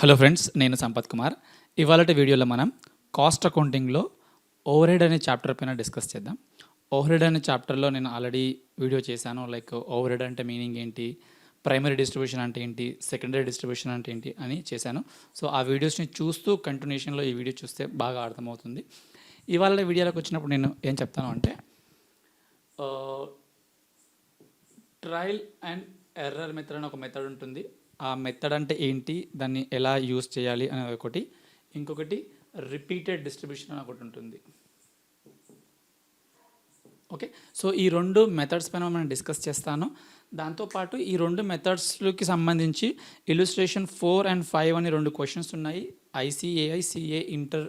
Hello friends, నేను సంపత్ కుమార్. ఇవాళటి వీడియోలో మనం కాస్ట్ అకౌంటింగ్లో ఓవర్ హెడ్ అనే చాప్టర్ పైన డిస్కస్ చేద్దాం. ఓవర్ హెడ్ అనే చాప్టర్లో నేను ఆల్రెడీ వీడియో చేశాను. లైక్ ఓవర్ హెడ్ అంటే మీనింగ్ ఏంటి, ప్రైమరీ డిస్ట్రిబ్యూషన్ అంటే ఏంటి, సెకండరీ డిస్ట్రిబ్యూషన్ అంటే ఏంటి అని చేశాను. సో ఆ వీడియోస్ని చూస్తూ కంటిన్యూషన్లో ఈ వీడియో చూస్తే బాగా అర్థమవుతుంది. ఇవాళ వీడియోలోకి వచ్చినప్పుడు నేను ఏం చెప్తాను అంటే ట్రయల్ అండ్ ఎర్రర్ మెథడ్ అని ఒక మెథడ్ ఉంటుంది. ఆ మెథడ్ అంటే ఏంటి, దాన్ని ఎలా యూస్ చేయాలి అనేది ఒకటి. ఇంకొకటి రిపీటెడ్ డిస్ట్రిబ్యూషన్ అని ఒకటి ఉంటుంది. ఓకే, సో ఈ రెండు మెథడ్స్ పైన మనం డిస్కస్ చేస్తాను. దాంతోపాటు ఈ రెండు మెథడ్స్కి సంబంధించి ఇల్లుస్ట్రేషన్ 4 and 5 అని రెండు క్వశ్చన్స్ ఉన్నాయి. ICAI CA ఇంటర్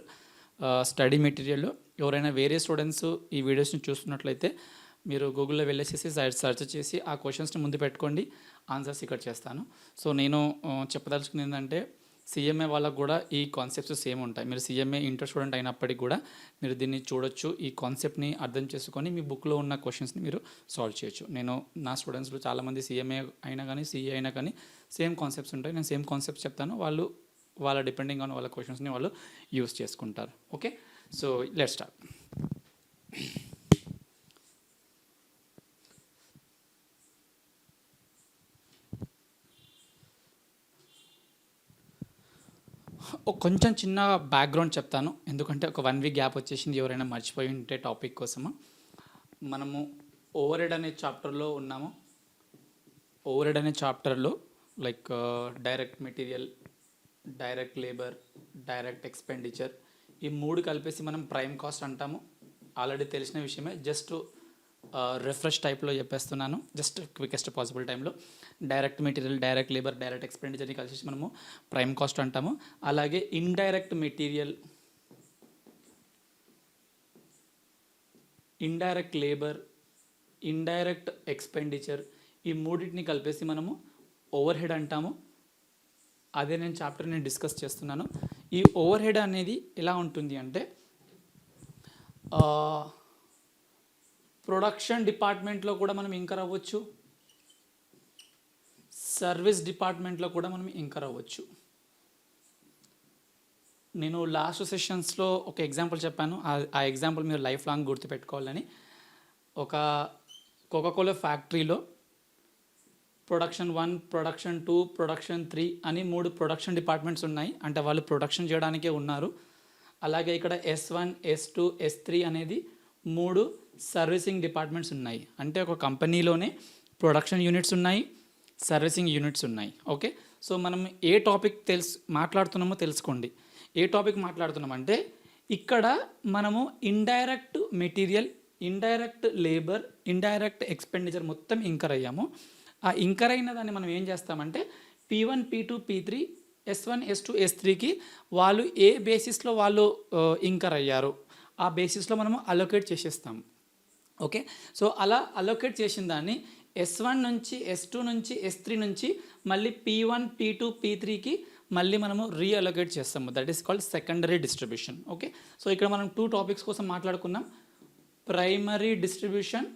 స్టడీ మెటీరియల్లో ఎవరైనా వేరే స్టూడెంట్స్ ఈ వీడియోస్ని చూస్తున్నట్లయితే మీరు గూగుల్లో వెళ్ళేసేసి సెర్చ్ చేసి ఆ క్వశ్చన్స్ని ముందు పెట్టుకోండి, ఆన్సర్స్ ఇక్కడ చేస్తాను. సో నేను చెప్పదలుచుకున్నది ఏంటంటే CMA వాళ్ళకు కూడా ఈ కాన్సెప్ట్స్ సేమ్ ఉంటాయి. మీరు CMA ఇంటర్ స్టూడెంట్ అయినప్పటికీ కూడా మీరు దీన్ని చూడొచ్చు. ఈ కాన్సెప్ట్ని అర్థం చేసుకొని మీ బుక్లో ఉన్న క్వశ్చన్స్ని మీరు సాల్వ్ చేయొచ్చు. నేను నా స్టూడెంట్స్లో చాలామంది CMA అయినా కానీ CA అయినా కానీ సేమ్ కాన్సెప్ట్స్ ఉంటాయి. నేను సేమ్ కాన్సెప్ట్స్ చెప్తాను, వాళ్ళ డిపెండింగ్ ఆన్ వాళ్ళ క్వశ్చన్స్ని వాళ్ళు యూస్ చేసుకుంటారు. Okay, so let's start. కొంచెం చిన్న బ్యాక్గ్రౌండ్ చెప్తాను, ఎందుకంటే ఒక 1 week గ్యాప్ వచ్చేసింది. ఎవరైనా మర్చిపోయి ఉంటే టాపిక్ కోసము. మనము ఓవర్ హెడ్ అనే చాప్టర్లో ఉన్నాము. ఓవర్ హెడ్ అనే చాప్టర్లో like direct material, direct labour, direct expenditure, ఈ మూడు కలిపేసి మనం ప్రైమ్ కాస్ట్ అంటాము. ఆల్రెడీ తెలిసిన విషయమే, జస్ట్ రిఫ్రెష్ టైప్లో చెప్పేస్తున్నాను, జస్ట్ క్వికెస్ట్ పాసిబుల్ టైంలో. Direct material, direct labour, direct ఎక్స్పెండిచర్ని కలిసి మనము ప్రైమ్ కాస్ట్ అంటాము. అలాగే indirect material, indirect labour, indirect expenditure, ఈ మూడింటిని కలిపేసి మనము ఓవర్ హెడ్ అంటాము. అదే నేను చాప్టర్ని డిస్కస్ చేస్తున్నాను. ఈ ఓవర్ హెడ్ అనేది ఎలా ఉంటుంది అంటే ప్రొడక్షన్ డిపార్ట్మెంట్లో కూడా మనం ఇంకర్ అవ్వచ్చు, సర్వీస్ డిపార్ట్మెంట్లో కూడా మనం ఇంకర్ అవ్వచ్చు. నేను లాస్ట్ సెషన్స్లో ఒక ఎగ్జాంపుల్ చెప్పాను, ఆ ఎగ్జాంపుల్ మీరు లైఫ్ లాంగ్ గుర్తుపెట్టుకోవాలని. ఒక కోకాకోలా ఫ్యాక్టరీలో ప్రొడక్షన్ 1, ప్రొడక్షన్ 2, ప్రొడక్షన్ 3 అని 3 ప్రొడక్షన్ డిపార్ట్మెంట్స్ ఉన్నాయి. అంటే వాళ్ళు ప్రొడక్షన్ చేయడానికే ఉన్నారు. అలాగే ఇక్కడ S1, S2, S3 అనేది 3 సర్వీసింగ్ డిపార్ట్మెంట్స్ ఉన్నాయి. అంటే ఒక కంపెనీలోనే ప్రొడక్షన్ యూనిట్స్ ఉన్నాయి, సర్వీసింగ్ యూనిట్స్ ఉన్నాయి. ఓకే, సో మనం ఏ టాపిక్ మాట్లాడుతున్నామో తెలుసుకోండి. ఏ టాపిక్ మాట్లాడుతున్నామంటే ఇక్కడ మనము indirect material, indirect labour, indirect expenditure మొత్తం ఇంకర్ అయ్యాము. ఆ ఇంకర్ అయిన దాన్ని మనం ఏం చేస్తామంటే P1, P2, P3, S1, S2, S3కి వాళ్ళు ఏ బేసిస్లో వాళ్ళు ఇంకర్ అయ్యారు ఆ బేసిస్లో మనము అలొకేట్ చేసేస్తాము. ఓకే, సో అలా అలొకేట్ చేసిన దాన్ని S1 నుంచి, S2 నుంచి, S3 నుంచి మళ్ళీ P1, P2, P3కి మళ్ళీ మనము రీఅలొకేట్ చేస్తాము. That is called secondary distribution. Okay, so ఇక్కడ మనం 2 టాపిక్స్ కోసం మాట్లాడుకున్నాం, primary distribution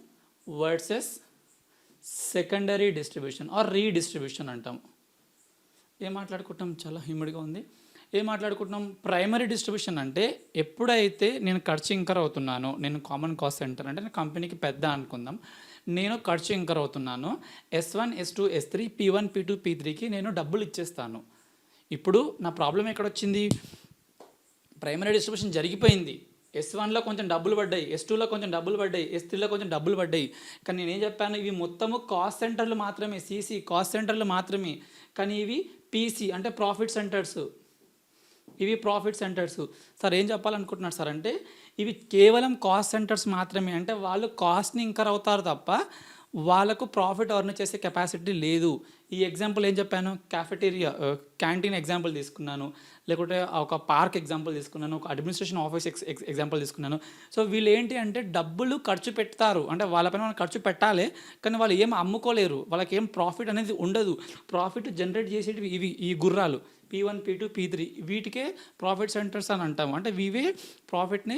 versus secondary distribution or redistribution అంటాం. ఏం మాట్లాడుకుంటాం, చాలా హ్యూమిడ్గా ఉంది. ఏం మాట్లాడుకుంటున్నాం, ప్రైమరీ డిస్ట్రిబ్యూషన్ అంటే ఎప్పుడైతే నేను ఖర్చు ఇంకర్ అవుతున్నానో, నేను కామన్ కాస్ట్ సెంటర్ అంటే నేను కంపెనీకి పెద్ద అనుకుందాం, నేను ఖర్చు ఇంకర్ అవుతున్నాను, S1, S2, S3, P1, P2, P3కి నేను డబ్బులు ఇచ్చేస్తాను. ఇప్పుడు నా ప్రాబ్లం ఎక్కడొచ్చింది, ప్రైమరీ డిస్ట్రిబ్యూషన్ జరిగిపోయింది. S1లో కొంచెం డబ్బులు పడ్డాయి, S2లో కొంచెం డబ్బులు పడ్డాయి, S3లో కొంచెం డబ్బులు పడ్డాయి. కానీ నేనేం చెప్పాను, ఇవి మొత్తము కాస్ట్ సెంటర్లు మాత్రమే, CC కాస్ట్ సెంటర్లు మాత్రమే. కానీ ఇవి PC అంటే ప్రాఫిట్ సెంటర్స్. ఇవి ప్రాఫిట్ సెంటర్స్. సార్ ఏం చెప్పాలనుకుంటున్నారు సార్ అంటే ఇవి కేవలం కాస్ట్ సెంటర్స్ మాత్రమే. అంటే వాళ్ళు కాస్ట్ని ఇంకర్ అవుతారు తప్ప వాళ్ళకు ప్రాఫిట్ ఎర్న్ చేసే కెపాసిటీ లేదు. ఈ ఎగ్జాంపుల్ ఏం చెప్పాను, క్యాంటీన్ ఎగ్జాంపుల్ తీసుకున్నాను, లేకుంటే ఒక పార్క్ ఎగ్జాంపుల్ తీసుకున్నాను, ఒక అడ్మినిస్ట్రేషన్ ఆఫీస్ ఎగ్జాంపుల్ తీసుకున్నాను. సో వీళ్ళు ఏంటి అంటే డబ్బులు ఖర్చు పెడతారు, అంటే వాళ్ళపైన మనం ఖర్చు పెట్టాలి, కానీ వాళ్ళు ఏం అమ్ముకోలేరు, వాళ్ళకి ఏం ప్రాఫిట్ అనేది ఉండదు. ప్రాఫిట్ జనరేట్ చేసేటివి ఇవి, ఈ గుర్రాలు P1, P2, P3, వీటికే ప్రాఫిట్ సెంటర్స్ అని అంటాము. అంటే ఇవే ప్రాఫిట్ని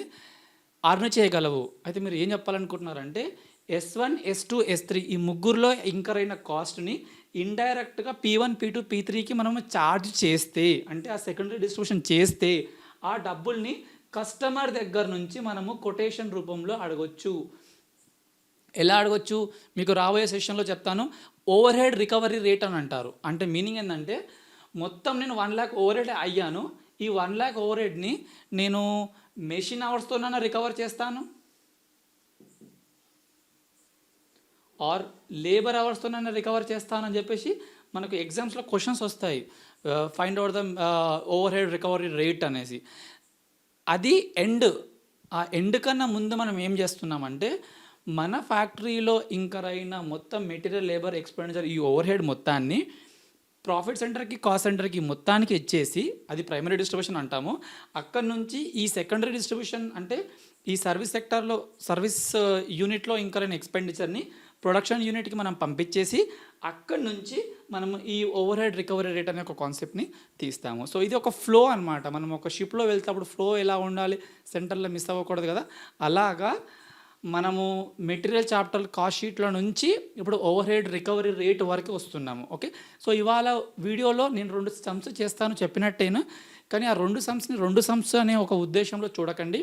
అర్న్ చేయగలవు. అయితే మీరు ఏం చెప్పాలనుకుంటున్నారంటే S1, S2, S3 ఈ ముగ్గురులో ఇంకర్ అయిన కాస్ట్ని ఇండైరెక్ట్గా P1, P2, P3కి మనము ఛార్జ్ చేస్తే, అంటే ఆ సెకండరీ డిస్ట్రిబ్యూషన్ చేస్తే ఆ డబ్బుల్ని కస్టమర్ దగ్గర నుంచి మనము కొటేషన్ రూపంలో అడగొచ్చు. ఎలా అడగొచ్చు మీకు రాబోయే సెషన్లో చెప్తాను. ఓవర్ హెడ్ రికవరీ రేట్ అని అంటారు. అంటే మీనింగ్ ఏంటంటే మొత్తం నేను 1 lakh ఓవర్ హెడ్ అయ్యాను, ఈ 1 lakh ఓవర్ హెడ్ని నేను మెషిన్ అవర్స్తోనైనా రికవర్ చేస్తాను, ఆర్ లేబర్ అవర్స్తోనైనా రికవర్ చేస్తానని చెప్పేసి మనకు ఎగ్జామ్స్లో క్వశ్చన్స్ వస్తాయి. Find out the over head recovery rate అనేసి. అది ఎండ్. ఆ ఎండ్ కన్నా ముందు మనం ఏం చేస్తున్నామంటే మన ఫ్యాక్టరీలో ఇంకర్ అయిన మొత్తం మెటీరియల్, లేబర్, ఎక్స్పెండిచర్, ఈ ఓవర్ హెడ్ మొత్తాన్ని ప్రాఫిట్ సెంటర్కి, కాస్ట్ సెంటర్కి మొత్తానికి ఇచ్చేసి, అది ప్రైమరీ డిస్ట్రిబ్యూషన్ అంటాము. అక్కడ నుంచి ఈ సెకండరీ డిస్ట్రిబ్యూషన్ అంటే ఈ సర్వీస్ సెక్టార్లో, సర్వీస్ యూనిట్లో ఇంకర్ అయిన ఎక్స్పెండిచర్ని ప్రొడక్షన్ యూనిట్కి మనం పంపించేసి అక్కడి నుంచి మనము ఈ ఓవర్ హెడ్ రికవరీ రేట్ అనే ఒక కాన్సెప్ట్ని తీస్తాము. సో ఇది ఒక ఫ్లో అనమాట. మనం ఒక షిప్లో వెళ్తేప్పుడు ఫ్లో ఎలా ఉండాలి, సెంటర్లో మిస్ అవ్వకూడదు కదా, అలాగా మనము మెటీరియల్ చాప్టర్ కాస్ట్ షీట్లో నుంచి ఇప్పుడు ఓవర్ హెడ్ రికవరీ రేట్ వరకు వస్తున్నాము. ఓకే, సో ఇవాళ వీడియోలో నేను 2 సమ్స్ చేస్తాను చెప్పినట్టేను, కానీ ఆ 2 సమ్స్ని 2 సమ్స్ అనే ఒక ఉద్దేశంలో చూడకండి.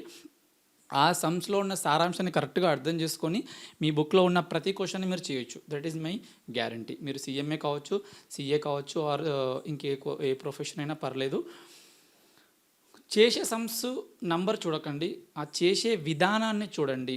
ఆ సమ్స్లో ఉన్న సారాంశాన్ని కరెక్ట్గా అర్థం చేసుకొని మీ బుక్లో ఉన్న ప్రతి క్వశ్చన్ని మీరు చేయొచ్చు. That is my guarantee. మీరు CMA కావచ్చు, CA కావచ్చు, ఆర్ ఏ ప్రొఫెషన్ అయినా పర్లేదు. చేసే సమ్స్ నంబర్ చూడకండి, ఆ చేసే విధానాన్ని చూడండి.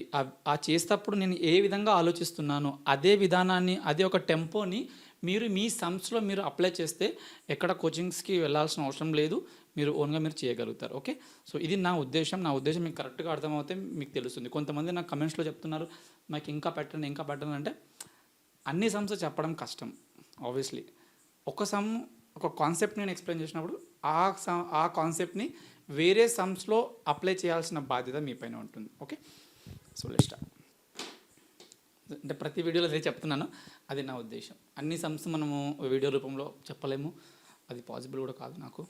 ఆ చేసేటప్పుడు నేను ఏ విధంగా ఆలోచిస్తున్నాను అదే విధానాన్ని, అదే ఒక టెంపోని మీరు మీ సమ్స్లో మీరు అప్లై చేస్తే ఎక్కడ కోచింగ్స్కి వెళ్ళాల్సిన అవసరం లేదు, మీరు ఓన్గా మీరు చేయగలుగుతారు. ఓకే, సో ఇది నా ఉద్దేశం మీకు కరెక్ట్గా అర్థమవుతే మీకు తెలుస్తుంది. కొంతమంది నాకు కమెంట్స్లో చెప్తున్నారు మాకు ఇంకా పెట్టండి అంటే అన్ని సమ్స్ చెప్పడం కష్టం. ఆబ్వియస్లీ ఒక కాన్సెప్ట్ నేను ఎక్స్ప్లెయిన్ చేసినప్పుడు ఆ కాన్సెప్ట్ని వేరే సమ్స్లో అప్లై చేయాల్సిన బాధ్యత మీ పైన ఉంటుంది. Okay, so let's start. అంటే ప్రతి వీడియోలో అదే చెప్తున్నాను, అది నా ఉద్దేశం. అన్ని సమ్స్ మనము వీడియో రూపంలో చెప్పలేము, అది పాసిబుల్ కూడా కాదు నాకు.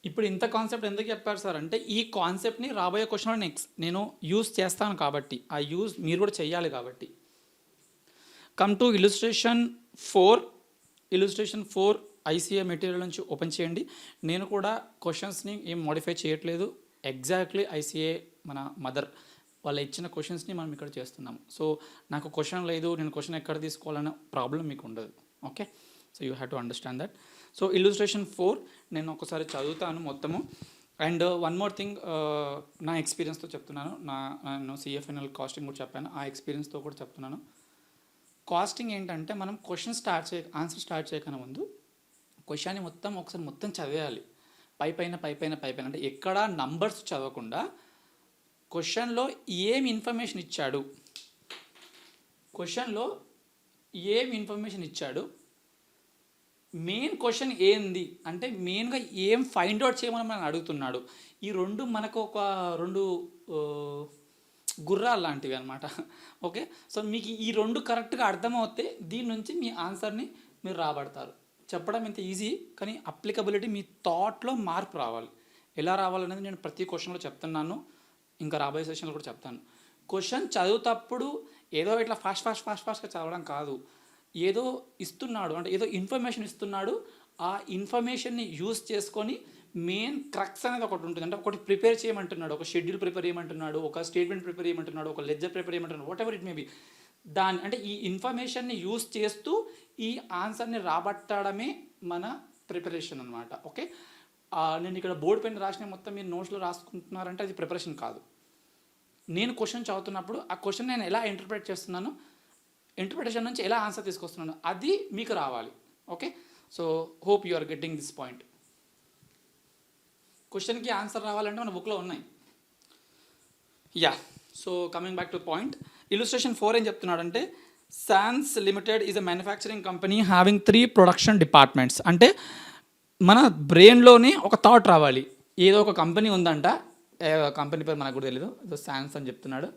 ఇప్పుడు ఇంత కాన్సెప్ట్ ఎందుకు చెప్పారు సార్ అంటే ఈ కాన్సెప్ట్ని రాబోయే క్వశ్చన్లో నేను యూజ్ చేస్తాను కాబట్టి, ఆ యూజ్ మీరు కూడా చేయాలి కాబట్టి. Come to illustration 4 ICA material నుంచి ఓపెన్ చేయండి. నేను కూడా క్వశ్చన్స్ని ఏం మోడిఫై చేయట్లేదు, ఎగ్జాక్ట్లీ ICA మన మదర్ వాళ్ళు ఇచ్చిన క్వశ్చన్స్ని మనం ఇక్కడ చేస్తున్నాము. సో నాకు క్వశ్చన్ లేదు, నేను క్వశ్చన్ ఎక్కడ తీసుకోవాలన్న ప్రాబ్లం మీకు ఉండదు. Okay, so you have to understand that. So illustration 4 నేను ఒకసారి చదువుతాను మొత్తము. అండ్ వన్ మోర్ థింగ్, నా ఎక్స్పీరియన్స్తో చెప్తున్నాను. నేను CFNL కాస్టింగ్ కూడా చెప్పాను, ఆ ఎక్స్పీరియన్స్తో కూడా చెప్తున్నాను. కాస్టింగ్ ఏంటంటే మనం క్వశ్చన్ ఆన్సర్ స్టార్ట్ చేయకన్నా ముందు క్వశ్చన్ని ఒకసారి చదివేయాలి. పైపైన అంటే ఎక్కడ నంబర్స్ చదవకుండా క్వశ్చన్లో ఏం ఇన్ఫర్మేషన్ ఇచ్చాడు, మెయిన్ క్వశ్చన్ ఏంది అంటే మెయిన్గా ఏం ఫైండ్ అవుట్ చేయమని మనం అడుగుతున్నాడు. ఈ రెండు మనకు ఒక 2 గుర్రాలు లాంటివి అనమాట. ఓకే, సో మీకు ఈ 2 కరెక్ట్గా అర్థమవుతే దీని నుంచి మీ ఆన్సర్ని మీరు రాబడతారు. చెప్పడం ఇంత ఈజీ, కానీ అప్లికబిలిటీ మీ థాట్లో మార్పు రావాలి. ఎలా రావాలనేది నేను ప్రతి క్వశ్చన్లో చెప్తున్నాను, ఇంకా రాబోయే సెషన్లో కూడా చెప్తాను. క్వశ్చన్ చదువుతప్పుడు ఏదో ఇట్లా ఫాస్ట్గా చదవడం కాదు. ఏదో ఇస్తున్నాడు అంటే ఏదో ఇన్ఫర్మేషన్ ఇస్తున్నాడు, ఆ ఇన్ఫర్మేషన్ని యూజ్ చేసుకొని మెయిన్ క్రక్స్ అనేది ఒకటి ఉంటుంది. అంటే ఒకటి ప్రిపేర్ చేయమంటున్నాడు, ఒక షెడ్యూల్ ప్రిపేర్ చేయమంటున్నాడు, ఒక స్టేట్మెంట్ ప్రిపేర్ చేయమంటున్నాడు, ఒక లెడ్జర్ ప్రిపేర్ చేయమంటున్నాడు, whatever it may be. అంటే ఈ ఇన్ఫర్మేషన్ని యూజ్ చేస్తూ ఈ ఆన్సర్ని రాబట్టడమే మన ప్రిపరేషన్ అనమాట. ఓకే, నేను ఇక్కడ బోర్డు పైన రాసిన మొత్తం మీరు నోట్స్లో రాసుకుంటున్నారంటే అది ప్రిపరేషన్ కాదు. నేను క్వశ్చన్ చదువుతున్నప్పుడు ఆ క్వశ్చన్ నేను ఎలా ఇంటర్ప్రిట్ చేస్తున్నాను, ఇంటర్ప్రిటేషన్ నుంచి ఎలా ఆన్సర్ తీసుకొస్తున్నాను, అది మీకు రావాలి. Okay, so hope you are getting this point. క్వశ్చన్కి ఆన్సర్ రావాలంటే మన బుక్లో ఉన్నాయి. Yeah, so coming back to point, illustration 4 ఏం చెప్తున్నాడంటే Sans Limited is a manufacturing company having 3 production departments. అంటే మన బ్రెయిన్లోనే ఒక థాట్ రావాలి. ఏదో ఒక కంపెనీ ఉందంట, కంపెనీ పేరు మనకు కూడా తెలియదు, ఏదో శాంసంగ్ అని చెప్తున్నాడు.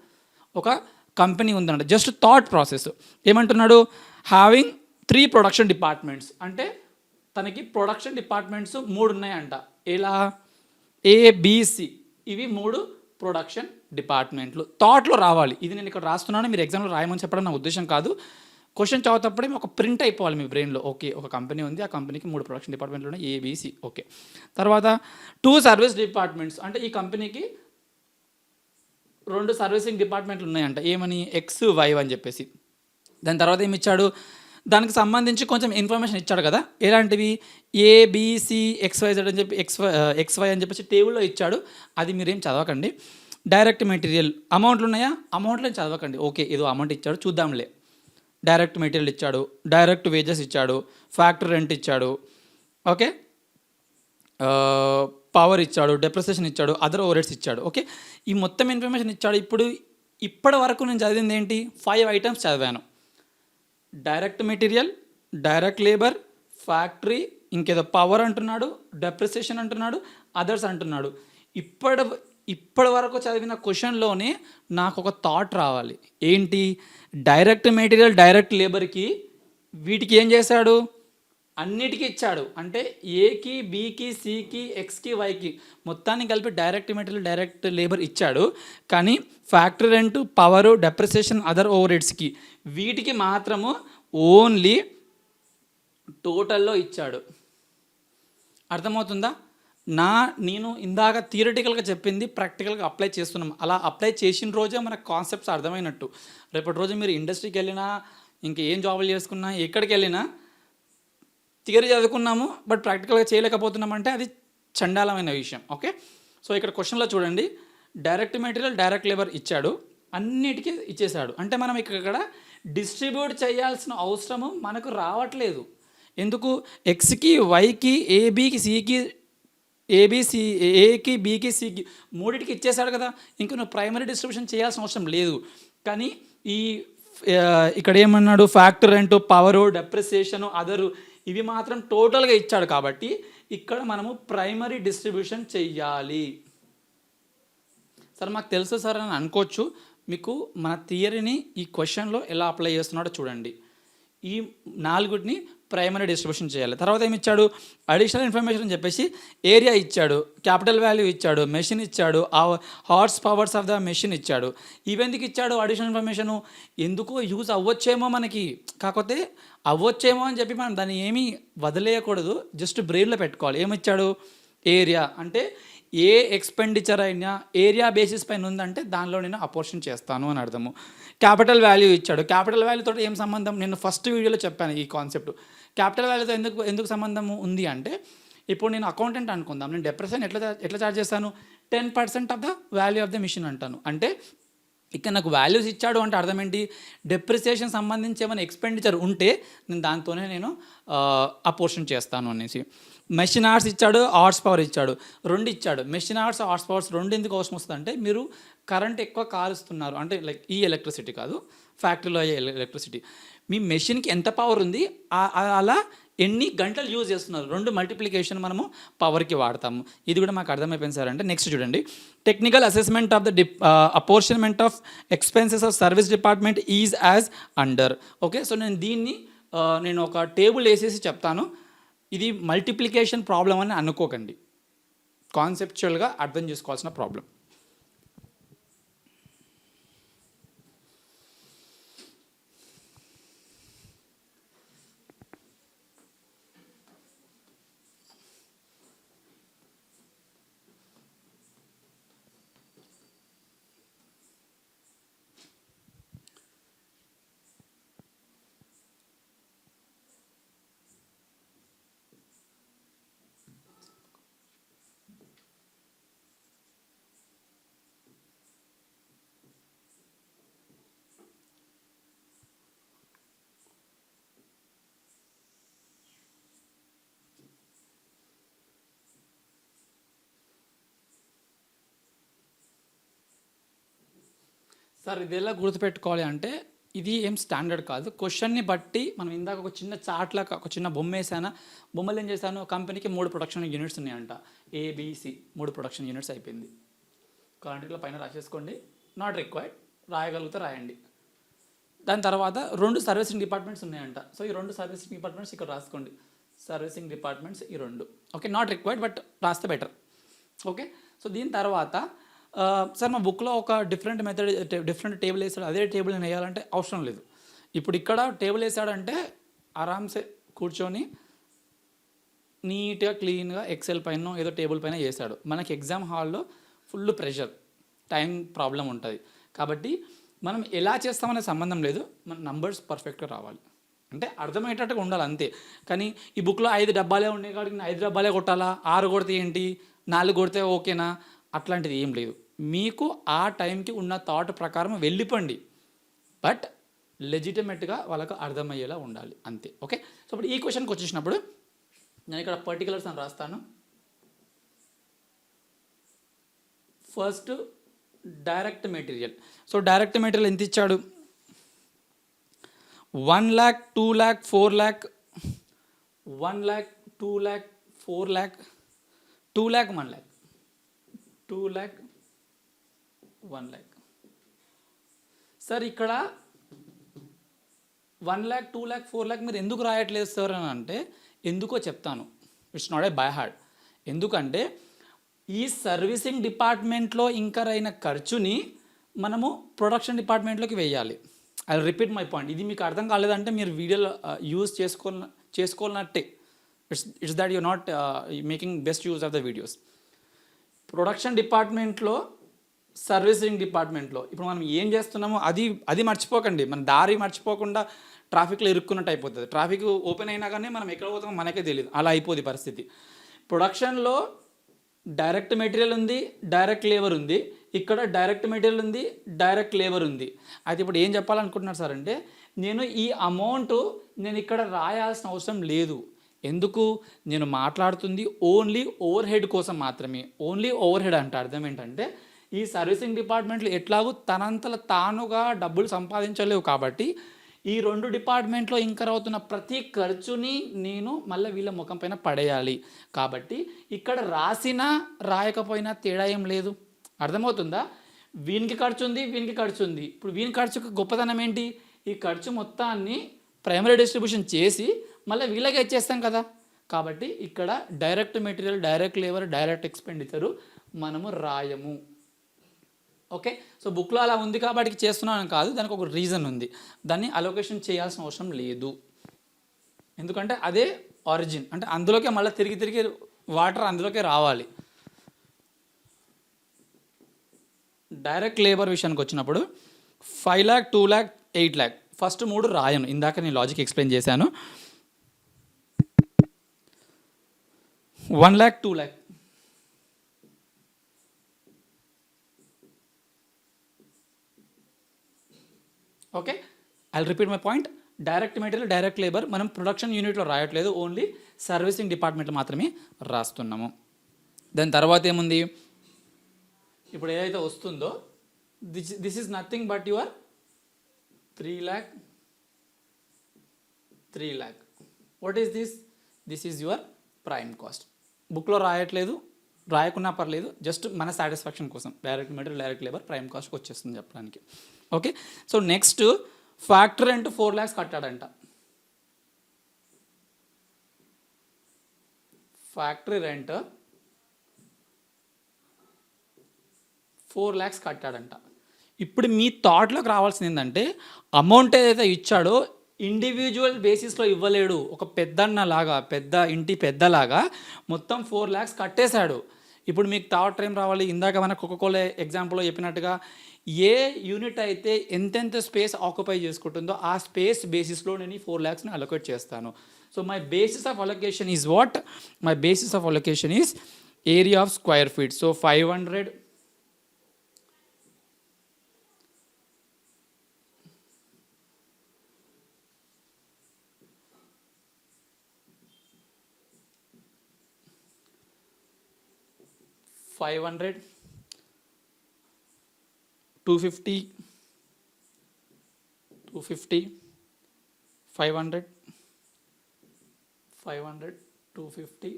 ఒక కంపెనీ ఉందంట, జస్ట్ థాట్ ప్రాసెస్. ఏమంటున్నాడు? హ్యావింగ్ 3 ప్రొడక్షన్ డిపార్ట్మెంట్స్, అంటే తనకి ప్రొడక్షన్ డిపార్ట్మెంట్స్ 3 ఉన్నాయంట. ఎలా? ఏబిసి, ఇవి 3 ప్రొడక్షన్ డిపార్ట్మెంట్లు థాట్లో రావాలి. ఇది నేను ఇక్కడ రాస్తున్నాను, మీరు ఎగ్జామ్లో రాయమని చెప్పడం నా ఉద్దేశం కాదు. క్వశ్చన్ చదువుతప్పుడే ఒక ప్రింట్ అయిపోవాలి మీ బ్రెయిన్లో. ఓకే, ఒక కంపెనీ ఉంది, ఆ కంపెనీకి 3 ప్రొడక్షన్ డిపార్ట్మెంట్లు ఉన్నాయి, ఏబిసి. ఓకే, తర్వాత 2 సర్వీస్ డిపార్ట్మెంట్స్, అంటే ఈ కంపెనీకి 2 సర్వీసింగ్ డిపార్ట్మెంట్లు ఉన్నాయంట. ఏమని? ఎక్స్ వై అని చెప్పేసి. దాని తర్వాత ఏమి ఇచ్చాడు? దానికి సంబంధించి కొంచెం ఇన్ఫర్మేషన్ ఇచ్చాడు కదా. ఎలాంటివి? ఏబిసి ఎక్స్వైజెడ్ అని చెప్పి ఎక్స్వై అని చెప్పేసి టేబుల్లో ఇచ్చాడు. అది మీరేం చదవకండి. డైరెక్ట్ మెటీరియల్ అమౌంట్లు ఉన్నాయా? అమౌంట్లు చదవకండి. ఓకే, ఏదో అమౌంట్ ఇచ్చాడు, చూద్దాంలే. డైరెక్ట్ మెటీరియల్ ఇచ్చాడు, డైరెక్ట్ వేజెస్ ఇచ్చాడు, ఫ్యాక్టరీ రెంట్ ఇచ్చాడు, ఓకే, పవర్ ఇచ్చాడు, డెప్రిసియేషన్ ఇచ్చాడు, అదర్ ఓవర్హెడ్స్ ఇచ్చాడు. ఓకే, ఈ మొత్తం ఇన్ఫర్మేషన్ ఇచ్చాడు. ఇప్పటి వరకు నేను చదివింది ఏంటి? 5 ఐటమ్స్ చదివాను. Direct material, direct labour, factory, ఇంకేదో పవర్ అంటున్నాడు, డెప్రిసియేషన్ అంటున్నాడు, అదర్స్ అంటున్నాడు. ఇప్పటి వరకు చదివిన క్వశ్చన్లోనే నాకు ఒక థాట్ రావాలి. ఏంటి? డైరెక్ట్ మెటీరియల్, డైరెక్ట్ లేబర్కి వీటికి ఏం చేశాడు? అన్నిటికీ ఇచ్చాడు. అంటే ఏకి, బికి, సికి, ఎక్స్కి, వైకి మొత్తాన్ని కలిపి డైరెక్ట్ మెటీరియల్, డైరెక్ట్ లేబర్ ఇచ్చాడు. కానీ factory rent, power, depreciation, other ఓవర్హెడ్స్కి వీటికి మాత్రము ఓన్లీ టోటల్లో ఇచ్చాడు. అర్థమవుతుందా? నేను ఇందాక థియరిటికల్గా చెప్పింది ప్రాక్టికల్గా అప్లై చేస్తున్నాం. అలా అప్లై చేసిన రోజే మనకు కాన్సెప్ట్స్ అర్థమైనట్టు. రేపటి రోజు మీరు ఇండస్ట్రీకి వెళ్ళినా, ఇంకా ఏం జాబులు చేసుకున్నా, ఎక్కడికి వెళ్ళినా థియరీ చదువుకున్నాము బట్ ప్రాక్టికల్గా చేయలేకపోతున్నామంటే అది చండాలమైన విషయం. ఓకే, సో ఇక్కడ క్వశ్చన్లో చూడండి, డైరెక్ట్ మెటీరియల్, డైరెక్ట్ లేబర్ ఇచ్చాడు, అన్నిటికీ ఇచ్చేసాడు. అంటే మనం ఇక్కడ డిస్ట్రిబ్యూట్ చేయాల్సిన అవసరము మనకు రావట్లేదు. ఎందుకు? ఎక్స్కి, వైకి, ఏబికి, సికి, ఏబిసి, ఏకి, బికి, సికి మూడింటికి ఇచ్చేసాడు కదా. ఇంకా నువ్వు ప్రైమరీ డిస్ట్రిబ్యూషన్ చేయాల్సిన అవసరం లేదు. కానీ ఇక్కడ ఏమన్నాడు? ఫ్యాక్టరీ రెంట్, పవరు, డెప్రిసియేషను, అదరు ఇవి మాత్రం టోటల్గా ఇచ్చాడు. కాబట్టి ఇక్కడ మనము ప్రైమరీ డిస్ట్రిబ్యూషన్ చెయ్యాలి. సార్ మాకు తెలుసు సార్ అని అనుకోవచ్చు. మీకు మన థియరీని ఈ క్వశ్చన్లో ఎలా అప్లై చేస్తున్నాడో చూడండి. ఈ 4ని ప్రైమరీ డిస్ట్రిబ్యూషన్ చేయాలి. తర్వాత ఏమి ఇచ్చాడు? అడిషనల్ ఇన్ఫర్మేషన్ అని చెప్పేసి ఏరియా ఇచ్చాడు, క్యాపిటల్ వాల్యూ ఇచ్చాడు, మెషిన్ ఇచ్చాడు, horse powers of the machine ఇచ్చాడు. ఇవెందుకు ఇచ్చాడు అడిషనల్ ఇన్ఫర్మేషను? ఎందుకో యూజ్ అవ్వచ్చేమో మనకి. కాకపోతే అవ్వచ్చేమో అని చెప్పి మనం దాన్ని ఏమీ వదిలేయకూడదు, జస్ట్ బ్రెయిన్లో పెట్టుకోవాలి. ఏమిచ్చాడు? ఏరియా అంటే ఏ ఎక్స్పెండిచర్ అయినా ఏరియా బేసిస్ పైన ఉందంటే దానిలో నేను అపోర్షన్ చేస్తాను అని అర్థము. క్యాపిటల్ వాల్యూ ఇచ్చాడు. క్యాపిటల్ వాల్యూతో ఏం సంబంధం? నేను ఫస్ట్ వీడియోలో చెప్పాను ఈ కాన్సెప్ట్. క్యాపిటల్ వాల్యూతో ఎందుకు సంబంధం ఉంది అంటే, ఇప్పుడు నేను అకౌంటెంట్ అనుకుందాం, నేను డెప్రిసియేషన్ ఎట్లా చార్జ్ చేస్తాను? 10% of the value of the machine అంటాను. అంటే ఇక్కడ నాకు వాల్యూస్ ఇచ్చాడు అంటే అర్థం ఏంటి? డెప్రిసియేషన్ సంబంధించి ఏమైనా ఎక్స్పెండిచర్ ఉంటే నేను దాంతోనే నేను అపోర్షన్ చేస్తాను అనేసి. మెషిన్ ఆర్ట్స్ ఇచ్చాడు, హార్స్ పవర్ ఇచ్చాడు, 2 ఇచ్చాడు. మెషిన్ ఆర్ట్స్, హార్స్ పవర్స్ 2 ఎందుకు అవసరం వస్తుంది అంటే, మీరు కరెంట్ ఎక్కువ కాలుస్తున్నారు అంటే, లైక్ ఈ ఎలక్ట్రిసిటీ కాదు, ఫ్యాక్టరీలో అయ్యే ఎలక్ట్రిసిటీ. మీ మెషిన్కి ఎంత పవర్ ఉంది అలా ఎన్ని గంటలు యూజ్ చేస్తున్నారు, 2 మల్టిప్లికేషన్ మనము పవర్కి వాడతాము. ఇది కూడా మాకు అర్థమైపోయింది సార్ అంటే. నెక్స్ట్ చూడండి, technical assessment of the apportionment of expenses of service department is as under. Okay, so నేను ఒక టేబుల్ వేసేసి చెప్తాను. ఇది మల్టిప్లికేషన్ ప్రాబ్లం అని అనుకోకండి, కాన్సెప్చువల్గా అర్థం చేసుకోవాల్సిన ప్రాబ్లం. సార్ ఇది ఎలా గుర్తుపెట్టుకోవాలి అంటే, ఇది ఏం స్టాండర్డ్ కాదు. క్వశ్చన్ని బట్టి మనం ఇందాక ఒక చిన్న చార్ట్ లాగా ఒక చిన్న బొమ్మ వేసాను. బొమ్మలు ఏం చేశాను, కంపెనీకి 3 ప్రొడక్షన్ యూనిట్స్ ఉన్నాయంట, ఏబిసి 3 ప్రొడక్షన్ యూనిట్స్ అయిపోయింది. కాంట్రాక్ట్లో పైన రాసేసుకోండి, నాట్ రిక్వైర్డ్, రాయగలిగితే రాయండి. దాని తర్వాత 2 సర్వీసింగ్ డిపార్ట్మెంట్స్ ఉన్నాయంట. సో ఈ 2 సర్వీసింగ్ డిపార్ట్మెంట్స్ ఇక్కడ రాసుకోండి, సర్వీసింగ్ డిపార్ట్మెంట్స్ ఈ 2. ఓకే, నాట్ రిక్వైర్డ్ బట్ రాస్తే బెటర్. ఓకే, సో దీని తర్వాత సార్ మా బుక్లో ఒక డిఫరెంట్ మెథడ్ డిఫరెంట్ టేబుల్ వేసాడు, అదే టేబుల్ నేను వేయాలంటే అవసరం లేదు. ఇప్పుడు ఇక్కడ టేబుల్ వేసాడంటే ఆరామ్సే కూర్చొని నీట్గా క్లీన్గా ఎక్సెల్ పైన ఏదో టేబుల్ పైన వేసాడు. మనకి ఎగ్జామ్ హాల్లో ఫుల్ ప్రెషర్, టైం ప్రాబ్లం ఉంటుంది. కాబట్టి మనం ఎలా చేస్తామనే సంబంధం లేదు, మన నంబర్స్ పర్ఫెక్ట్గా రావాలి, అంటే అర్థమయ్యేటట్టుగా ఉండాలి అంతే. కానీ ఈ బుక్లో 5 డబ్బాలే ఉన్నాయి కాబట్టి నేను 5 డబ్బాలే కొట్టాలా, 6 కొడితే ఏంటి, 4 కొడితే ఓకేనా, అట్లాంటిది ఏం లేదు. మీకు ఆ టైంకి ఉన్న థాట్ ప్రకారం వెళ్ళిపోండి, బట్ లెజిటిమేట్గా వాళ్ళకు అర్థమయ్యేలా ఉండాలి అంతే. ఓకే, సో ఇప్పుడు ఈ క్వశ్చన్కి వచ్చేసినప్పుడు నేను ఇక్కడ పర్టికులర్స్ అని రాస్తాను. First direct material. So direct material ఎంత ఇచ్చాడు, 1 lakh, 2 lakh, 4 lakh, 1 lakh, 2 lakh, 4 lakh, 2 lakh, 1 lakh, 2 lakh, 1 lakh. Sir ఇక్కడ 1 lakh, 2 lakh, 4 lakh మీరు ఎందుకు రాయట్లేదు సార్ అని అంటే ఎందుకో చెప్తాను. It's not a by heart. ఎందుకంటే ఈ సర్వీసింగ్ డిపార్ట్మెంట్లో ఇంకర్ అయిన ఖర్చుని మనము ప్రొడక్షన్ డిపార్ట్మెంట్లోకి వేయాలి. I repeat my point. ఇది మీకు అర్థం కాలేదంటే మీరు వీడియోలో యూజ్ చేసుకోవాలన్నట్టే. It's that you not making best use of the videos. Production డిపార్ట్మెంట్లో సర్వీసింగ్ డిపార్ట్మెంట్లో ఇప్పుడు మనం ఏం చేస్తున్నామో అది మర్చిపోకండి. మన దారి మర్చిపోకుండా ట్రాఫిక్లో ఇరుక్కున్నట్టు అయిపోతుంది. ట్రాఫిక్ ఓపెన్ అయినా కానీ మనం ఎక్కడ పోతామో మనకే తెలియదు, అలా అయిపోద్ది పరిస్థితి. ప్రొడక్షన్లో డైరెక్ట్ మెటీరియల్ ఉంది, డైరెక్ట్ లేబర్ ఉంది. ఇక్కడ డైరెక్ట్ మెటీరియల్ ఉంది, డైరెక్ట్ లేబర్ ఉంది. అయితే ఇప్పుడు ఏం చెప్పాలనుకుంటున్నారు సార్ అంటే నేను ఈ అమౌంట్ నేను ఇక్కడ రాయాల్సిన అవసరం లేదు. ఎందుకు, నేను మాట్లాడుతుంది ఓన్లీ ఓవర్ హెడ్ కోసం మాత్రమే. ఓన్లీ ఓవర్ హెడ్ అంటే అర్థం ఏంటంటే ఈ సర్వీసింగ్ డిపార్ట్మెంట్లు ఎట్లాగూ తనంతల తానుగా డబ్బులు సంపాదించలేవు కాబట్టి ఈ 2 డిపార్ట్మెంట్లో ఇంకర్ అవుతున్న ప్రతి ఖర్చుని నేను మళ్ళీ వీళ్ళ ముఖం పైన పడేయాలి. కాబట్టి ఇక్కడ రాసినా రాయకపోయినా తేడా ఏం లేదు. అర్థమవుతుందా? వీనికి ఖర్చు ఉంది, వీనికి ఖర్చు ఉంది. ఇప్పుడు వీని ఖర్చుకు గొప్పతనం ఏంటి, ఈ ఖర్చు మొత్తాన్ని ప్రైమరీ డిస్ట్రిబ్యూషన్ చేసి మళ్ళీ వీళ్ళకే ఇచ్చేస్తాం కదా. కాబట్టి ఇక్కడ direct material, direct labour, direct expenditure మనము రాయము. ఓకే, సో బుక్లో అలా ఉంది కాబట్టి చేస్తున్నాను కాదు, దానికి ఒక రీజన్ ఉంది. దాన్ని అలొకేషన్ చేయాల్సిన అవసరం లేదు. ఎందుకంటే అదే ఆరిజిన్, అంటే అందులోకే మళ్ళీ తిరిగి వాటర్ అందులోకే రావాలి. డైరెక్ట్ లేబర్ విషయానికి వచ్చినప్పుడు 5 lakh, 2 lakh, 8 lakh ఫస్ట్ 3 రాయను. ఇందాక నేను లాజిక్ ఎక్స్ప్లెయిన్ చేశాను. 1 lakh, 2 lakh. Okay, I repeat my point. Direct material, direct labour మనం ప్రొడక్షన్ యూనిట్లో రాయట్లేదు, ఓన్లీ సర్వీసింగ్ డిపార్ట్మెంట్లో మాత్రమే రాస్తున్నాము. దాని తర్వాత ఏముంది, ఇప్పుడు ఏదైతే వస్తుందో this is nothing but your 3 lakh. What is this? This is your prime cost. బుక్లో రాయట్లేదు, రాయకున్నా పర్లేదు, జస్ట్ మన సాటిస్ఫాక్షన్ కోసం direct material, direct labour, prime కాస్ట్కి వచ్చేస్తుంది చెప్పడానికి. Okay, so next factory rent 4 lakhs కట్టాడంట. ఫ్యాక్టరీ రెంట్ 4 lakhs కట్టాడంట. ఇప్పుడు మీ థాట్లోకి రావాల్సింది ఏంటంటే అమౌంట్ ఏదైతే ఇచ్చాడో ఇండివిజువల్ బేసిస్లో ఇవ్వలేడు. ఒక పెద్దన్నలాగా, పెద్ద ఇంటి పెద్దలాగా మొత్తం 4 lakhs కట్టేశాడు. ఇప్పుడు మీకు థాట్ ఏం రావాలి, ఇందాక మన కోకోకోలా ఎగ్జాంపుల్లో చెప్పినట్టుగా ఏ యూనిట్ అయితే ఎంతెంత స్పేస్ ఆక్యుపై చేసుకుంటుందో ఆ స్పేస్ బేసిస్లో నేను ఈ 4 lakhsని అలొకేట్ చేస్తాను. So my basis of allocation is what? My basis of allocation is area of square feet. So 500 500, 250, 250, 500, 500, 250,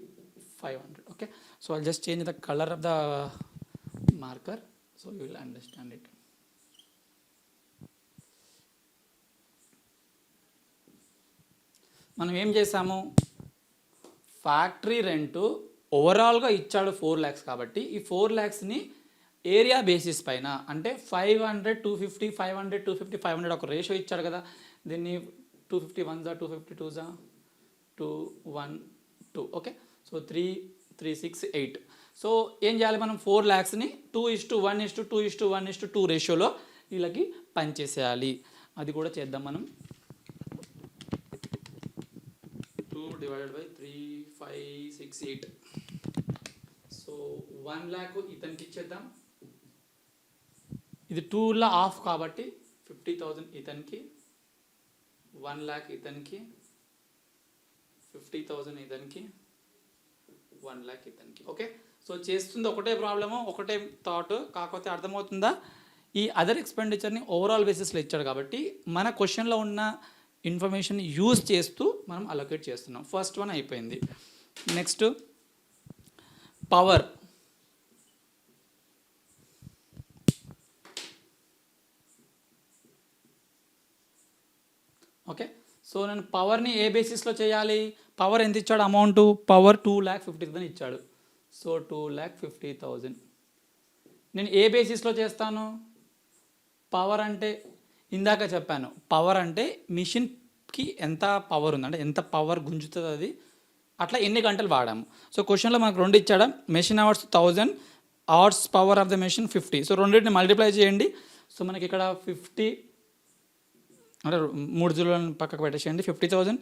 500. Okay, so I'll just change the color of the marker so you will understand it. మనం ఏం చేసాము, factory rent ఓవరాల్గా ఇచ్చాడు 4 lakhs కాబట్టి ఈ 4 lakhsని area basis పైన అంటే 500, 250, 500, 250, 500 ఒక రేషియో ఇచ్చాడు కదా, దీన్ని 250 1 జా 250 2 జా 2 1 2. Okay, so 3 3 6 8. సో ఏం చేయాలి మనం, 4 lakhsని 2:1:2:1:2 రేషియోలో వీళ్ళకి పనిచేసేయాలి. అది కూడా చేద్దాం మనం. 2 divided by 3 5 6 8. సో 1 lakh ఇతనికి ఇచ్చేద్దాం. ఇది 2 half కాబట్టి 50,000 ఇతనికి, 1 lakh ఇతనికి, 50,000 ఇతనికి, 1 lakh ఇతనికి. ఓకే, సో చేస్తుంది ఒకటే ప్రాబ్లము, ఒకటే థాట్, కాకపోతే అర్థమవుతుందా, ఈ అదర్ ఎక్స్పెండిచర్ని ఓవరాల్ బేసిస్లో ఇచ్చాడు కాబట్టి మన క్వశ్చన్లో ఉన్న ఇన్ఫర్మేషన్ యూజ్ చేస్తూ మనం అలొకేట్ చేస్తున్నాం. ఫస్ట్ వన్ అయిపోయింది. Next power. ఓకే, సో నేను పవర్ని ఏ బేసిస్లో చేయాలి, పవర్ ఎంత ఇచ్చాడు అమౌంట్, పవర్ 2,50,000 ఇచ్చాడు. సో 2,50,000 నేను ఏ బేసిస్లో చేస్తాను, పవర్ అంటే ఇందాక చెప్పాను, పవర్ అంటే మిషన్కి ఎంత పవర్ ఉంది అంటే ఎంత పవర్ గుంజుతుంది అది, అట్లా ఎన్ని గంటలు వాడాము. సో క్వశ్చన్లో మనకు 2 ఇచ్చాడా, machine hours 1000, hours power of the machine 50. So రెండింటిని మల్టిప్లై చేయండి. సో మనకి ఇక్కడ 50 అంటే 3 జీరోలను పక్కకు పెట్టేసేయండి. 50,000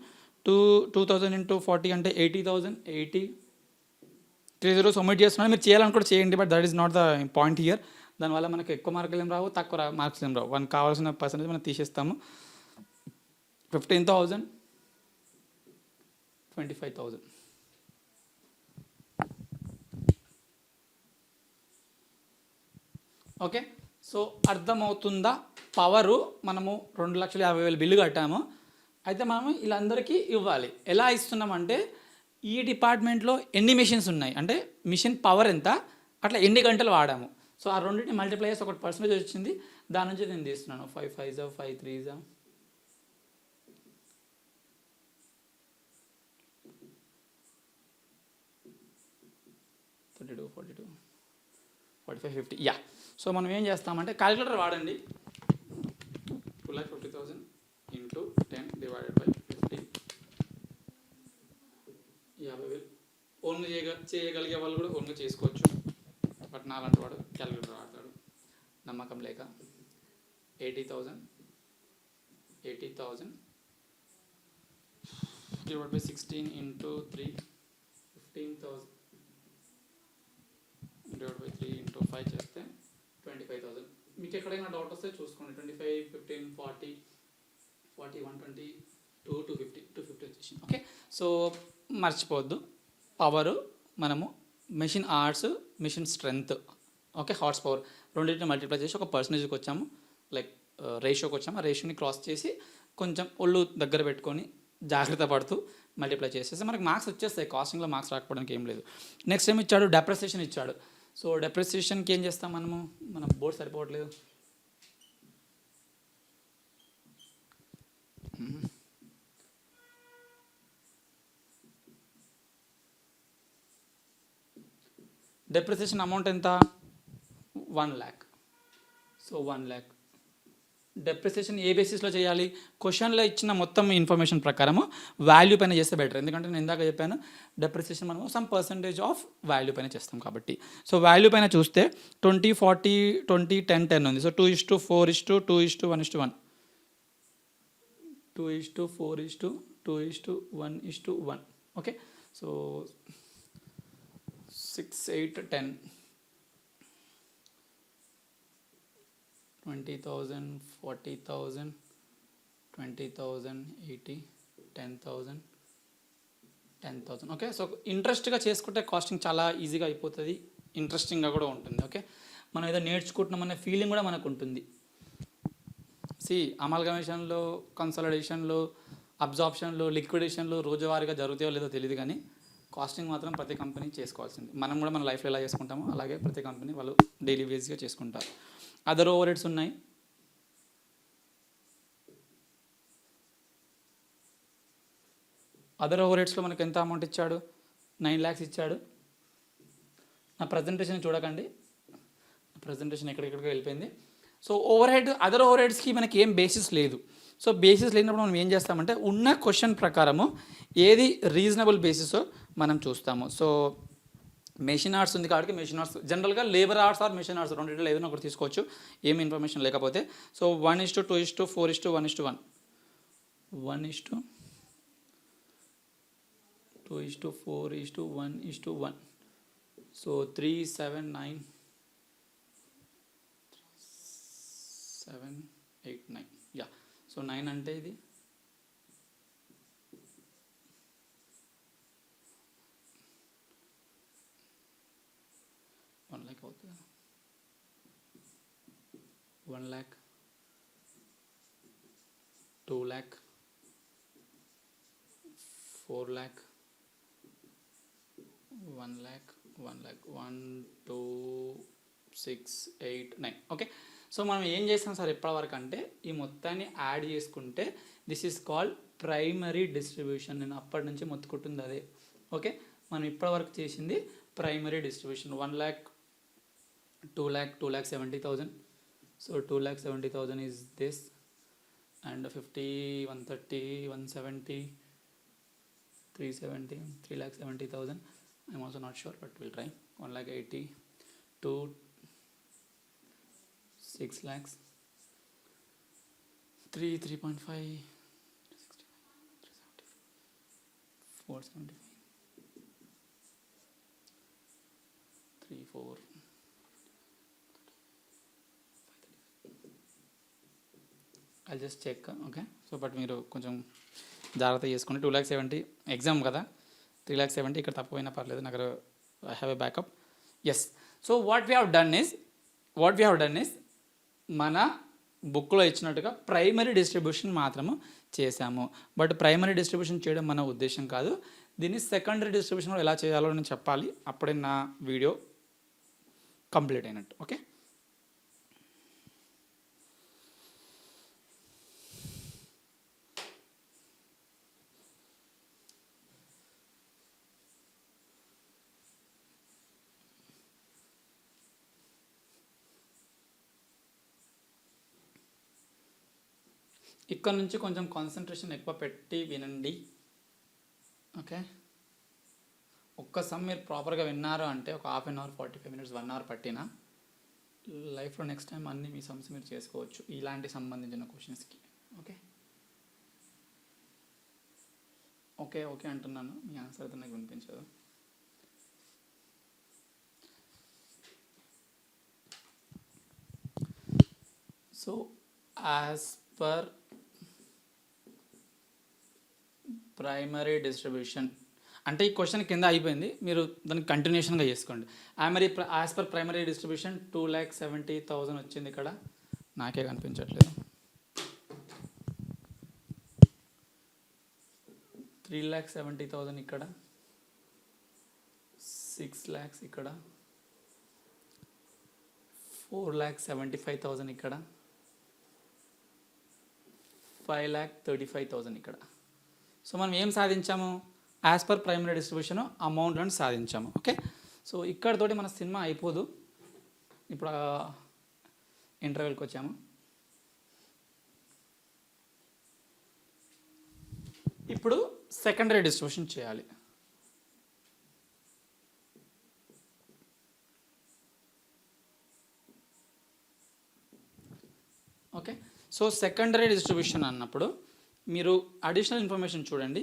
2,000 into 40 అంటే 80,000. 80 3 zeros సబ్మిట్ చేస్తున్నాను, మీరు చేయాలనుకుంటే చేయండి, but that is not the point here. దానివల్ల మనకు ఎక్కువ మార్కులు ఏం రావు, తక్కువ మార్క్స్ ఏం రావు, మనకు కావాల్సిన పర్సెంటేజ్ మనం తీసేస్తాము. 15,000 25,000. ఓకే, సో అర్థమవుతుందా, పవరు మనము 2,50,000 బిల్లు కట్టాము, అయితే మనము వీళ్ళందరికీ ఇవ్వాలి. ఎలా ఇస్తున్నామంటే ఈ డిపార్ట్మెంట్లో ఎన్ని మిషన్స్ ఉన్నాయి అంటే మిషన్ పవర్ ఎంత, అట్లా ఎన్ని గంటలు వాడాము. సో ఆ రెండింటిని మల్టిప్లై చేసి ఒకటి పర్సెంటేజ్ వచ్చింది, దాని నుంచి నేను తీస్తున్నాను. 5 5 జా 5 3 జా 32 42 45 50. యా, సో మనం ఏం చేస్తామంటే క్యాలిక్యులేటర్ వాడండి. 2,50,000 into 10 divided by 50. 50,000 ఓన్గా చేయగలిగే వాళ్ళు కూడా ఓన్గా చేసుకోవచ్చు, బట్ నాలాంటి వాడు క్యాలిక్యులేటర్ వాడతాడు నమ్మకం లేక. 80,000 divided by 16 into 3 15,000 divided by 3 into 5 చేస్తే 25,000. మీకు ఎక్కడైనా డౌట్ వస్తే చూసుకోండి. 25 15 40 40 120 250 250 వచ్చేసింది. ఓకే, సో మర్చిపోవద్దు, పవరు మనము machine hours machine strength, okay, horse power రెండింటిని మల్టిప్లై చేసి ఒక పర్సంటేజ్కి వచ్చాము, లైక్ రేషియోకి వచ్చాము. ఆ రేషియోని క్రాస్ చేసి కొంచెం ఒళ్ళు దగ్గర పెట్టుకొని జాగ్రత్త పడుతూ మల్టిప్లై చేసేసి మనకి మార్క్స్ వచ్చేస్తాయి. కాస్టింగ్లో మార్క్స్ రాకపోవడానికి ఏం లేదు. నెక్స్ట్ ఏమి ఇచ్చాడు, డెప్రిసియేషన్ ఇచ్చాడు. సో డెప్రిసియేషన్కి ఏం చేస్తాం మనము, మన బోర్డు సరిపోవట్లేదు. డెప్రిసియేషన్ అమౌంట్ ఎంత, 1 lakh. సో 1 lakh డెప్రిసియేషన్ ఏ బేసిస్లో చేయాలి, క్వశ్చన్లో ఇచ్చిన మొత్తం ఇన్ఫర్మేషన్ ప్రకారము వాల్యూ పైన చేస్తే బెటర్. ఎందుకంటే నేను ఇందాక చెప్పాను డెప్రిసియేషన్ మనము సమ్ పర్సంటేజ్ ఆఫ్ వాల్యూ పైన చేస్తాం కాబట్టి. సో వాల్యూ పైన చూస్తే 20 40 20 10 10 ఉంది. So 2:4:2:1:1 2:4:2:1:1. Okay, so 6 8 10 20,000 40,000 20,000 80 10,000 10,000. Okay, so ఇంట్రెస్ట్గా చేసుకుంటే కాస్టింగ్ చాలా ఈజీగా అయిపోతుంది, ఇంట్రెస్టింగ్గా కూడా ఉంటుంది. ఓకే, మనం ఏదో నేర్చుకుంటున్నామనే ఫీలింగ్ కూడా మనకు ఉంటుంది. అమాల్గమేషన్లో, కన్సాలిడేషన్లో, అబ్జార్ప్షన్లో, లిక్విడేషన్లో రోజువారీగా జరుగుతాయో లేదో తెలియదు, కానీ కాస్టింగ్ మాత్రం ప్రతి కంపెనీ చేసుకోవాల్సింది. మనం కూడా మన లైఫ్లో ఎలా చేసుకుంటామో అలాగే ప్రతి కంపెనీ వాళ్ళు డైలీ బేస్గా చేసుకుంటారు. అదర్ ఓవర్ హెడ్స్ ఉన్నాయి. అదర్ ఓవర్ హెడ్స్లో మనకు ఎంత అమౌంట్ ఇచ్చాడు? 9 lakhs ఇచ్చాడు. నా ప్రజెంటేషన్ చూడకండి, ప్రజెంటేషన్ ఎక్కడికి వెళ్ళిపోయింది. సో ఓవర్ హెడ్, అదర్ ఓవర్ హెడ్స్కి మనకి ఏం బేసిస్ లేదు. సో బేసిస్ లేనప్పుడు మనం ఏం చేస్తామంటే ఉన్న క్వశ్చన్ ప్రకారము ఏది రీజనబుల్ బేసిసో మనం చూస్తాము. సో మెషిన్ ఆర్ట్స్ ఉంది కాబట్టి మెషిన్ ఆర్ట్స్, జనరల్గా లేబర్ ఆర్ట్స్ ఆర్ మెషిన్ ఆర్ట్స్ రెండింటిలో ఏదైనా ఒకటి తీసుకోవచ్చు ఏమి ఇన్ఫర్మేషన్ లేకపోతే. సో 1:2:4:1:1 1:2:4:1:1. సో 3 7 9 7 8 9. యా, సో 9 అంటే ఇది 1 lakh అవుతుంది. 1 lakh, 2 lakh, 4 lakh, 1 lakh, 1 lakh, 1 2 6 8 9. Okay, so మనం ఏం చేస్తాం సార్ ఇప్పటివరకు అంటే ఈ మొత్తాన్ని యాడ్ చేసుకుంటే this is called primary distribution. నేను అప్పటి నుంచి మొత్తుకుంటుంది అదే. ఓకే, మనం ఇప్పటివరకు చేసింది primary distribution. 1 lakh, 2 lakh, 2,70,000. So 2,70,000 is this, and 50, 130, 170, 370, 3,70,000. I'm also not sure, but we'll try. 1,80,000, 2, 6 lakhs, 3, 3.5, 365, 475, 3, 4. I'll just check. Okay, so but మీరు కొంచెం జాగ్రత్త చేసుకోండి. 2,70,000 ఎగ్జామ్ కదా, 3,70,000 ఇక్కడ తప్పపోయినా పర్లేదు, నాకు I have a backup. Yes, so what we have done is మన బుక్లో ఇచ్చినట్టుగా ప్రైమరీ డిస్ట్రిబ్యూషన్ మాత్రము చేశాము. బట్ ప్రైమరీ డిస్ట్రిబ్యూషన్ చేయడం మన ఉద్దేశం కాదు, దీన్ని సెకండరీ డిస్ట్రిబ్యూషన్ ఎలా చేయాలో నేను చెప్పాలి, అప్పుడే నా వీడియో కంప్లీట్ అయినట్టు. ఓకే, ఇక్కడ నుంచి కొంచెం కాన్సన్ట్రేషన్ ఎక్కువ పెట్టి వినండి. ఓకే, ఒక్క సమ్ మీరు ప్రాపర్గా విన్నారు అంటే ఒక 1/2 hour, 45 minutes, 1 hour పట్టినా లైఫ్లో నెక్స్ట్ టైం అన్నీ మీ సమ్స్ మీరు చేసుకోవచ్చు ఇలాంటి సంబంధించిన క్వశ్చన్స్కి. ఓకే ఓకే ఓకే అంటున్నాను, మీ ఆన్సర్ అయితే నాకు వినిపించదు. So as per primary distribution అంటే ఈ క్వశ్చన్ కింద అయిపోయింది, మీరు దానికి కంటిన్యూషన్గా చేసుకోండి. యాజ్ పర్ ప్రైమరీ డిస్ట్రిబ్యూషన్ 2,70,000 వచ్చింది. ఇక్కడ నాకే కనిపించట్లేదు. 3,70,000 ఇక్కడ, 6 lakhs ఇక్కడ, 4,75,000 ఇక్కడ, 5,35,000 ఇక్కడ. సో మనం ఏం సాధించాము? యాజ్ పర్ ప్రైమరీ డిస్ట్రిబ్యూషన్ అమౌంట్లను సాధించాము. ఓకే, సో ఇక్కడతోటి మన సినిమా అయిపోదు. ఇప్పుడు ఇంటర్వెల్కి వచ్చాము. ఇప్పుడు సెకండరీ డిస్ట్రిబ్యూషన్ చేయాలి. ఓకే, సో సెకండరీ డిస్ట్రిబ్యూషన్ అన్నప్పుడు మీరు అడిషనల్ ఇన్ఫర్మేషన్ చూడండి.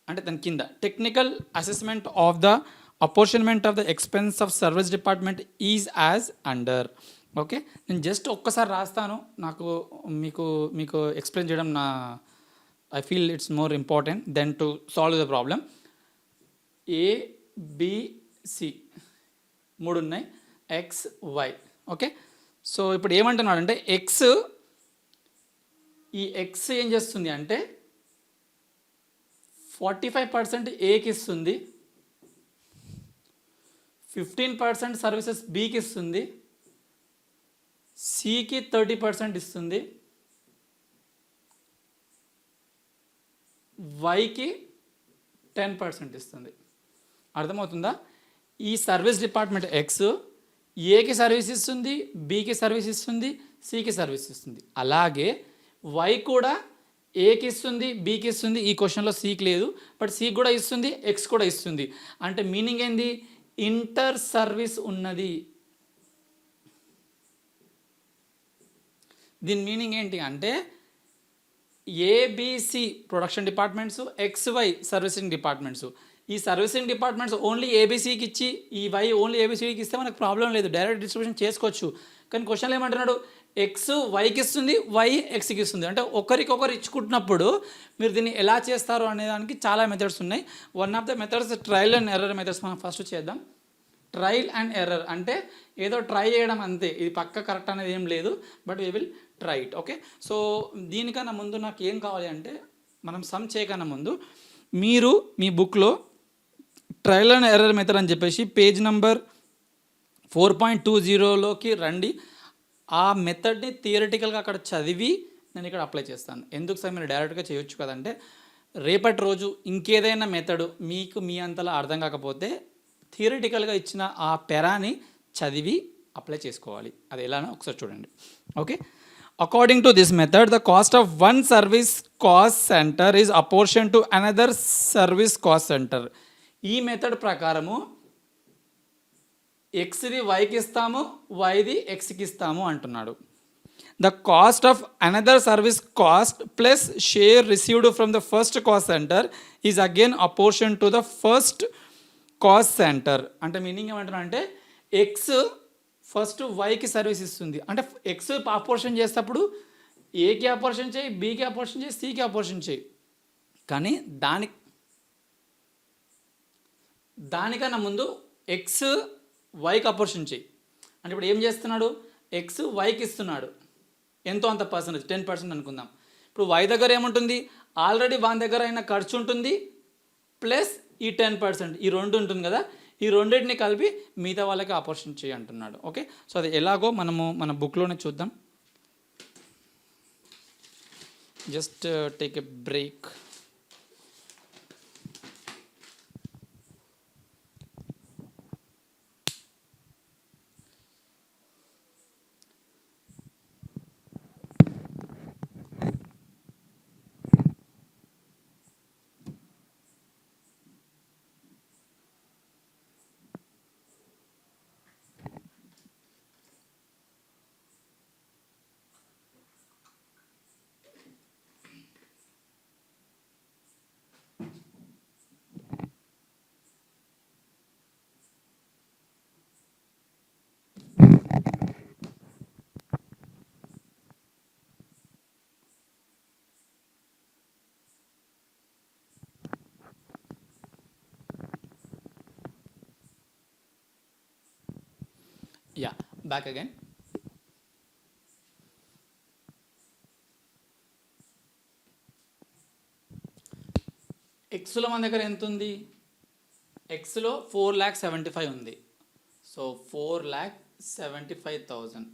అంటే దాని కింద technical assessment of the apportionment of the expense of service department is as under. Okay, నేను జస్ట్ ఒక్కసారి రాస్తాను, నాకు మీకు ఎక్స్ప్లెయిన్ చేయడం I feel it's more important than to solve the problem. ABC 3 ఉన్నాయి, XY. ఓకే, సో ఇప్పుడు ఏమంటున్నాడు అంటే ఎక్స్ ఈ ఎక్స్ ఏం చేస్తుంది అంటే 45% ఏకి ఇస్తుంది, 15% సర్వీసెస్ బికి ఇస్తుంది, సికి 30% ఇస్తుంది, వైకి 10% ఇస్తుంది. అర్థమవుతుందా? ఈ సర్వీస్ డిపార్ట్మెంట్ ఎక్స్ ఏకి సర్వీస్ ఇస్తుంది, బికి సర్వీస్ ఇస్తుంది, సికి సర్వీస్ ఇస్తుంది. అలాగే వై కూడా ఏకి ఇస్తుంది, బికి ఇస్తుంది. ఈ క్వశ్చన్లో సికి లేదు, బట్ సికి కూడా ఇస్తుంది, ఎక్స్ కూడా ఇస్తుంది. అంటే మీనింగ్ ఏంది? ఇంటర్ సర్వీస్ ఉన్నది. దీని మీనింగ్ ఏంటి అంటే ABC production departments, XY servicing departments. ఈ సర్వీసింగ్ డిపార్ట్మెంట్స్ ఓన్లీ ఏబీసీకి ఇచ్చి ఈ వై ఓన్లీ ఏబీసీకి ఇస్తే మనకు ప్రాబ్లం లేదు, డైరెక్ట్ డిస్ట్రిబ్యూషన్ చేసుకోవచ్చు. కానీ క్వశ్చన్లో ఏమంటున్నాడు? ఎక్స్ వైకి ఇస్తుంది, వై ఎక్స్కి ఇస్తుంది. అంటే ఒకరికొకరు ఇచ్చుకుంటున్నప్పుడు మీరు దీన్ని ఎలా చేస్తారు అనే దానికి చాలా మెథడ్స్ ఉన్నాయి. One of the methods trial and error methods. మనం ఫస్ట్ చేద్దాం. ట్రయల్ అండ్ ఎర్రర్ అంటే ఏదో ట్రై చేయడం అంతే, ఇది పక్క కరెక్ట్ అనేది ఏం లేదు, but we will try it. Okay, so దీనికన్నా ముందు నాకు ఏం కావాలి అంటే, మనం సమ్ చేయకన్నా ముందు మీరు మీ బుక్లో ట్రయల్ అండ్ ఎర్రర్ మెథడ్ అని చెప్పేసి పేజ్ నెంబర్ 4.20లోకి రండి. ఆ మెథడ్ని థియరిటికల్గా అక్కడ చదివి నేను ఇక్కడ అప్లై చేస్తాను. ఎందుకు సార్ మీరు డైరెక్ట్గా చేయొచ్చు కదంటే, రేపటి రోజు ఇంకేదైనా మెథడ్ మీకు మీ అంతలా అర్థం కాకపోతే థియరిటికల్గా ఇచ్చిన ఆ పెరాని చదివి అప్లై చేసుకోవాలి. అది ఎలానో ఒకసారి చూడండి. Okay, according to this method the cost of one service cost centre is apportioned to another service cost centre. ఈ మెథడ్ ప్రకారము ఎక్స్ది వైకి ఇస్తాము, వైది ఎక్స్కి ఇస్తాము అంటున్నాడు. The cost of another service cost plus share received from the first cost centre is again apportioned to the first cost centre. అంటే meaning ఏమంటున్నా అంటే X first వైకి service ఇస్తుంది, అంటే ఎక్స్ అపోర్షన్ చేసేటప్పుడు ఏకి అపోర్షన్ చేయి, బికి అపోర్షన్ చేయి, సికి అపోర్షన్ చేయి. కానీ దానికన్నా ముందు ఎక్స్ వైకి అపోర్షన్ చేయి. అంటే ఇప్పుడు ఏం చేస్తున్నాడు? ఎక్స్ వైకి ఇస్తున్నాడు, ఎంతో అంత పర్సెంటేజ్ 10% అనుకుందాం. ఇప్పుడు వై దగ్గర ఏముంటుంది? ఆల్రెడీ వాని దగ్గర అయిన ఖర్చు ఉంటుంది ప్లస్ ఈ 10%, ఈ రెండు ఉంటుంది కదా, ఈ రెండింటిని కలిపి మిగతా వాళ్ళకి అపోర్షన్ చేయి అంటున్నాడు. ఓకే, సో అది ఎలాగో మనము మన బుక్లోనే చూద్దాం. Just take a break. Yeah, back again. ఎక్స్లో మన దగ్గర ఎంత ఉంది? ఎక్స్లో 4,75,000 ఉంది. సో 4,75,000.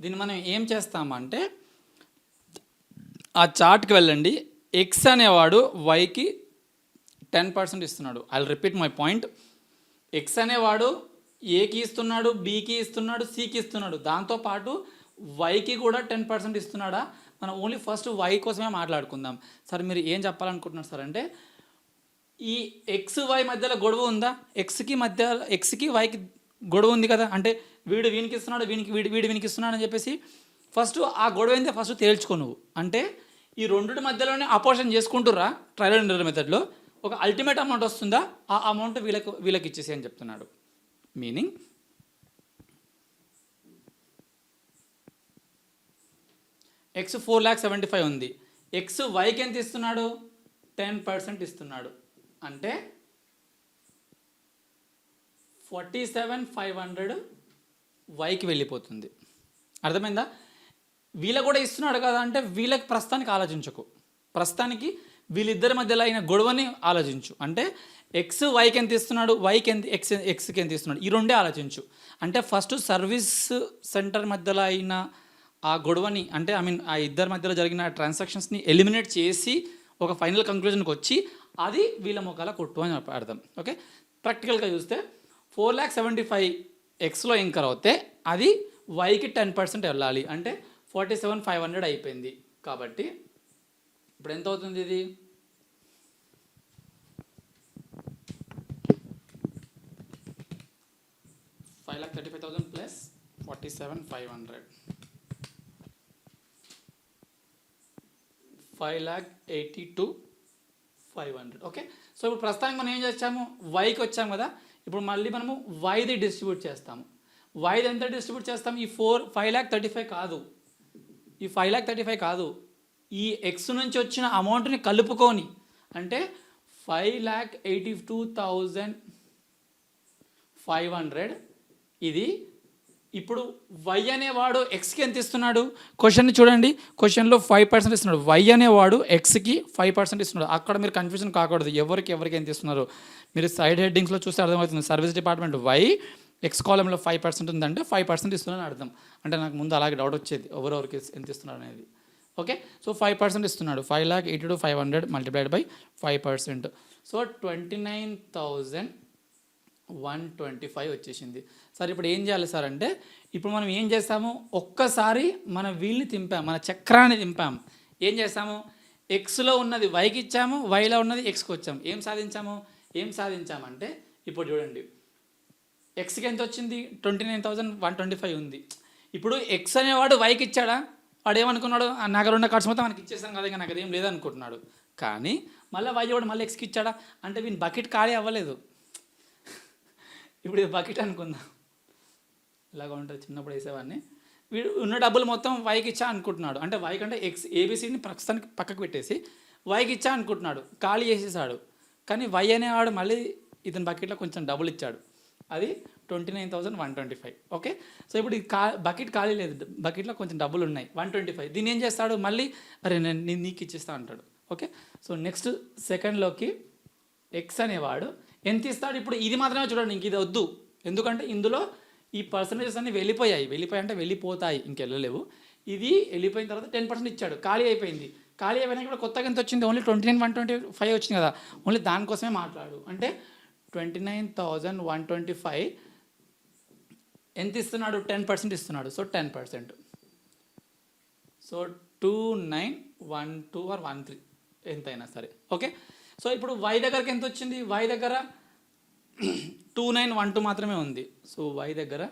దీన్ని మనం ఏం చేస్తామంటే ఆ చార్ట్కి వెళ్ళండి. ఎక్స్ అనేవాడు వైకి 10% ఇస్తున్నాడు. I will repeat my point. X అనేవాడు ఏకి ఇస్తున్నాడు, బికి ఇస్తున్నాడు, సికి ఇస్తున్నాడు. దాంతోపాటు వైకి కూడా 10% ఇస్తున్నాడా? మనం ఓన్లీ ఫస్ట్ వై కోసమే మాట్లాడుకుందాం. సార్ మీరు ఏం చెప్పాలనుకుంటున్నారు సార్ అంటే, ఈ ఎక్స్ వై మధ్యలో గొడవ ఉందా? ఎక్స్కి వైకి గొడవ ఉంది కదా, అంటే వీడు వీనికి ఇస్తున్నాడు, వీడు వీనికి ఇస్తున్నాడు అని చెప్పేసి ఫస్ట్ ఆ గొడవ ఏందో ఫస్ట్ తేల్చుకో నువ్వు. అంటే ఈ రెండింటి మధ్యలోనే అపోర్షన్ చేసుకుంటురా ట్రయల్ అండ్ ఎర్రర్ మెథడ్లో. ఒక అల్టిమేట్ అమౌంట్ వస్తుందా, ఆ అమౌంట్ వీళ్ళకి ఇచ్చేసి అని చెప్తున్నాడు. మీనింగ్ ఎక్స్ 4,75,000 ఉంది, ఎక్స్ వైకి ఎంత ఇస్తున్నాడు? 10% ఇస్తున్నాడు. అంటే 47,500 వైకి వెళ్ళిపోతుంది. అర్థమైందా? వీళ్ళకు కూడా ఇస్తున్నాడు కదా అంటే వీళ్ళకి ప్రస్తుతానికి ఆలోచించకు, ప్రస్తుతానికి వీళ్ళిద్దరి మధ్యలో అయిన గొడవని ఆలోచించు. అంటే ఎక్స్ వైకి ఎంత ఇస్తున్నాడు, వైకి ఎంత ఎక్స్కి ఎంత ఇస్తున్నాడు, ఈ రెండే ఆలోచించు. అంటే ఫస్ట్ సర్వీస్ సెంటర్ మధ్యలో అయిన ఆ గొడవని, అంటే ఆ ఇద్దరి మధ్యలో జరిగిన ట్రాన్సాక్షన్స్ని ఎలిమినేట్ చేసి ఒక ఫైనల్ కంక్లూజన్కి వచ్చి అది వీళ్ళ మొక్కల కొట్టు అని అర్థం. ఓకే, ప్రాక్టికల్గా చూస్తే 4,75,000 ఎక్స్లో ఇంకర్ అవుతే అది వైకి 10% వెళ్ళాలి, అంటే 47,500 అయిపోయింది. కాబట్టి ఇప్పుడు ఎంత అవుతుంది ఇది, $5,35,000 ప్లస్ 47,500, 5,82,500. ఓకే, సో ఇప్పుడు ప్రస్తుతానికి మనం ఏం చేస్తాము, వైకి వచ్చాము కదా, ఇప్పుడు మళ్ళీ మనము వైది డిస్ట్రిబ్యూట్ చేస్తాము. వైది ఎంత డిస్ట్రిబ్యూట్ చేస్తాము, ఈ 5,35,000 కాదు, ఈ 5,35,000 కాదు, ఈ ఎక్స్ నుంచి వచ్చిన అమౌంట్ని కలుపుకొని, అంటే 5,82,500 ఇది. ఇప్పుడు వై అనేవాడు ఎక్స్కి ఎంత ఇస్తున్నాడు, క్వశ్చన్ని చూడండి, క్వశ్చన్లో 5% ఇస్తున్నాడు. వై అనేవాడు ఎక్స్కి 5% ఇస్తున్నాడు. అక్కడ మీరు కన్ఫ్యూజన్ కాకూడదు ఎవరికి ఎంత ఇస్తున్నారు. మీరు సైడ్ హెడ్డింగ్స్లో చూస్తే అర్థమవుతుంది. సర్వీస్ డిపార్ట్మెంట్ వై, ఎక్స్ కాలంలో 5% ఉందంటే 5% ఇస్తున్నారని అర్థం. అంటే నాకు ముందు అలాగే డౌట్ వచ్చేది ఎవరెవరికి ఎంత ఇస్తున్నారు అనేది. ఓకే, సో 5% ఇస్తున్నాడు, 5,82,500 మల్టిప్లైడ్ బై 5%, సో 29,125 వచ్చేసింది. సార్ ఇప్పుడు ఏం చేయాలి సార్ అంటే, ఇప్పుడు మనం ఏం చేస్తాము, ఒక్కసారి మన వీల్ని తింపాం, మన చక్రాన్ని తింపాం. ఏం చేస్తాము, ఎక్స్లో ఉన్నది వైకి ఇచ్చాము, వైలో ఉన్నది ఎక్స్కి వచ్చాము. ఏం సాధించామంటే ఇప్పుడు చూడండి, ఎక్స్కి ఎంత వచ్చింది, 29,125 ఉంది. ఇప్పుడు ఎక్స్ అనేవాడు వైకి ఇచ్చాడా, వాడు ఏమనుకున్నాడు, నా దగ్గర ఉన్న ఖర్చు మొత్తం మనకి ఇచ్చేసాను కదా, ఇంకా నాకు అదేం లేదనుకుంటున్నాడు. కానీ మళ్ళీ వై వాడు మళ్ళీ ఎక్స్కి ఇచ్చాడా అంటే వీని బకెట్ ఖాళీ అవ్వలేదు. ఇప్పుడు ఇది బకెట్ అనుకుందాం, ఇలాగ ఉంటుంది, చిన్నప్పుడు వేసేవాడిని. వీడు ఉన్న డబ్బులు మొత్తం వైకి ఇచ్చా అనుకుంటున్నాడు, అంటే వై కంటే ఎక్స్ ఏబిసిని ప్రస్తుతానికి పక్కకు పెట్టేసి వైకి ఇచ్చా అనుకుంటున్నాడు, ఖాళీ చేసేసాడు. కానీ వై అనేవాడు మళ్ళీ ఇతని బకెట్లో కొంచెం డబ్బులు ఇచ్చాడు, అది 29,125. ఓకే, సో ఇప్పుడు ఇది బకెట్ ఖాళీ లేదు, బకెట్లో కొంచెం డబ్బులు ఉన్నాయి 125. దీన్ని ఏం చేస్తాడు, మళ్ళీ అరే నేను నీకు ఇచ్చేస్తా అంటాడు. ఓకే, సో నెక్స్ట్ సెకండ్లోకి ఎక్స్ అనేవాడు ఎంత ఇస్తాడు, ఇప్పుడు ఇది మాత్రమే చూడండి, ఇంక ఇది వద్దు, ఎందుకంటే ఇందులో ఈ పర్సంటేజెస్ అన్నీ వెళ్ళిపోయాయి అంటే వెళ్ళిపోతాయి, ఇంకెళ్ళలేవు. ఇది వెళ్ళిపోయిన తర్వాత 10% ఇచ్చాడు, ఖాళీ అయిపోయింది. ఖాళీ అయిపోయినాక ఇప్పుడు కొత్తగా ఎంత వచ్చింది, ఓన్లీ 29,125 వచ్చింది కదా, ఓన్లీ దానికోసమే మాట్లాడు. అంటే 29,125 ఎంత ఇస్తున్నాడు, 10% ఇస్తున్నాడు, సో 10%, సో 2912 or 13 ఎంతైనా సరే. ఓకే, సో ఇప్పుడు వై దగ్గరకి ఎంత వచ్చింది, వై దగ్గర 2912 మాత్రమే ఉంది, సో వై దగ్గర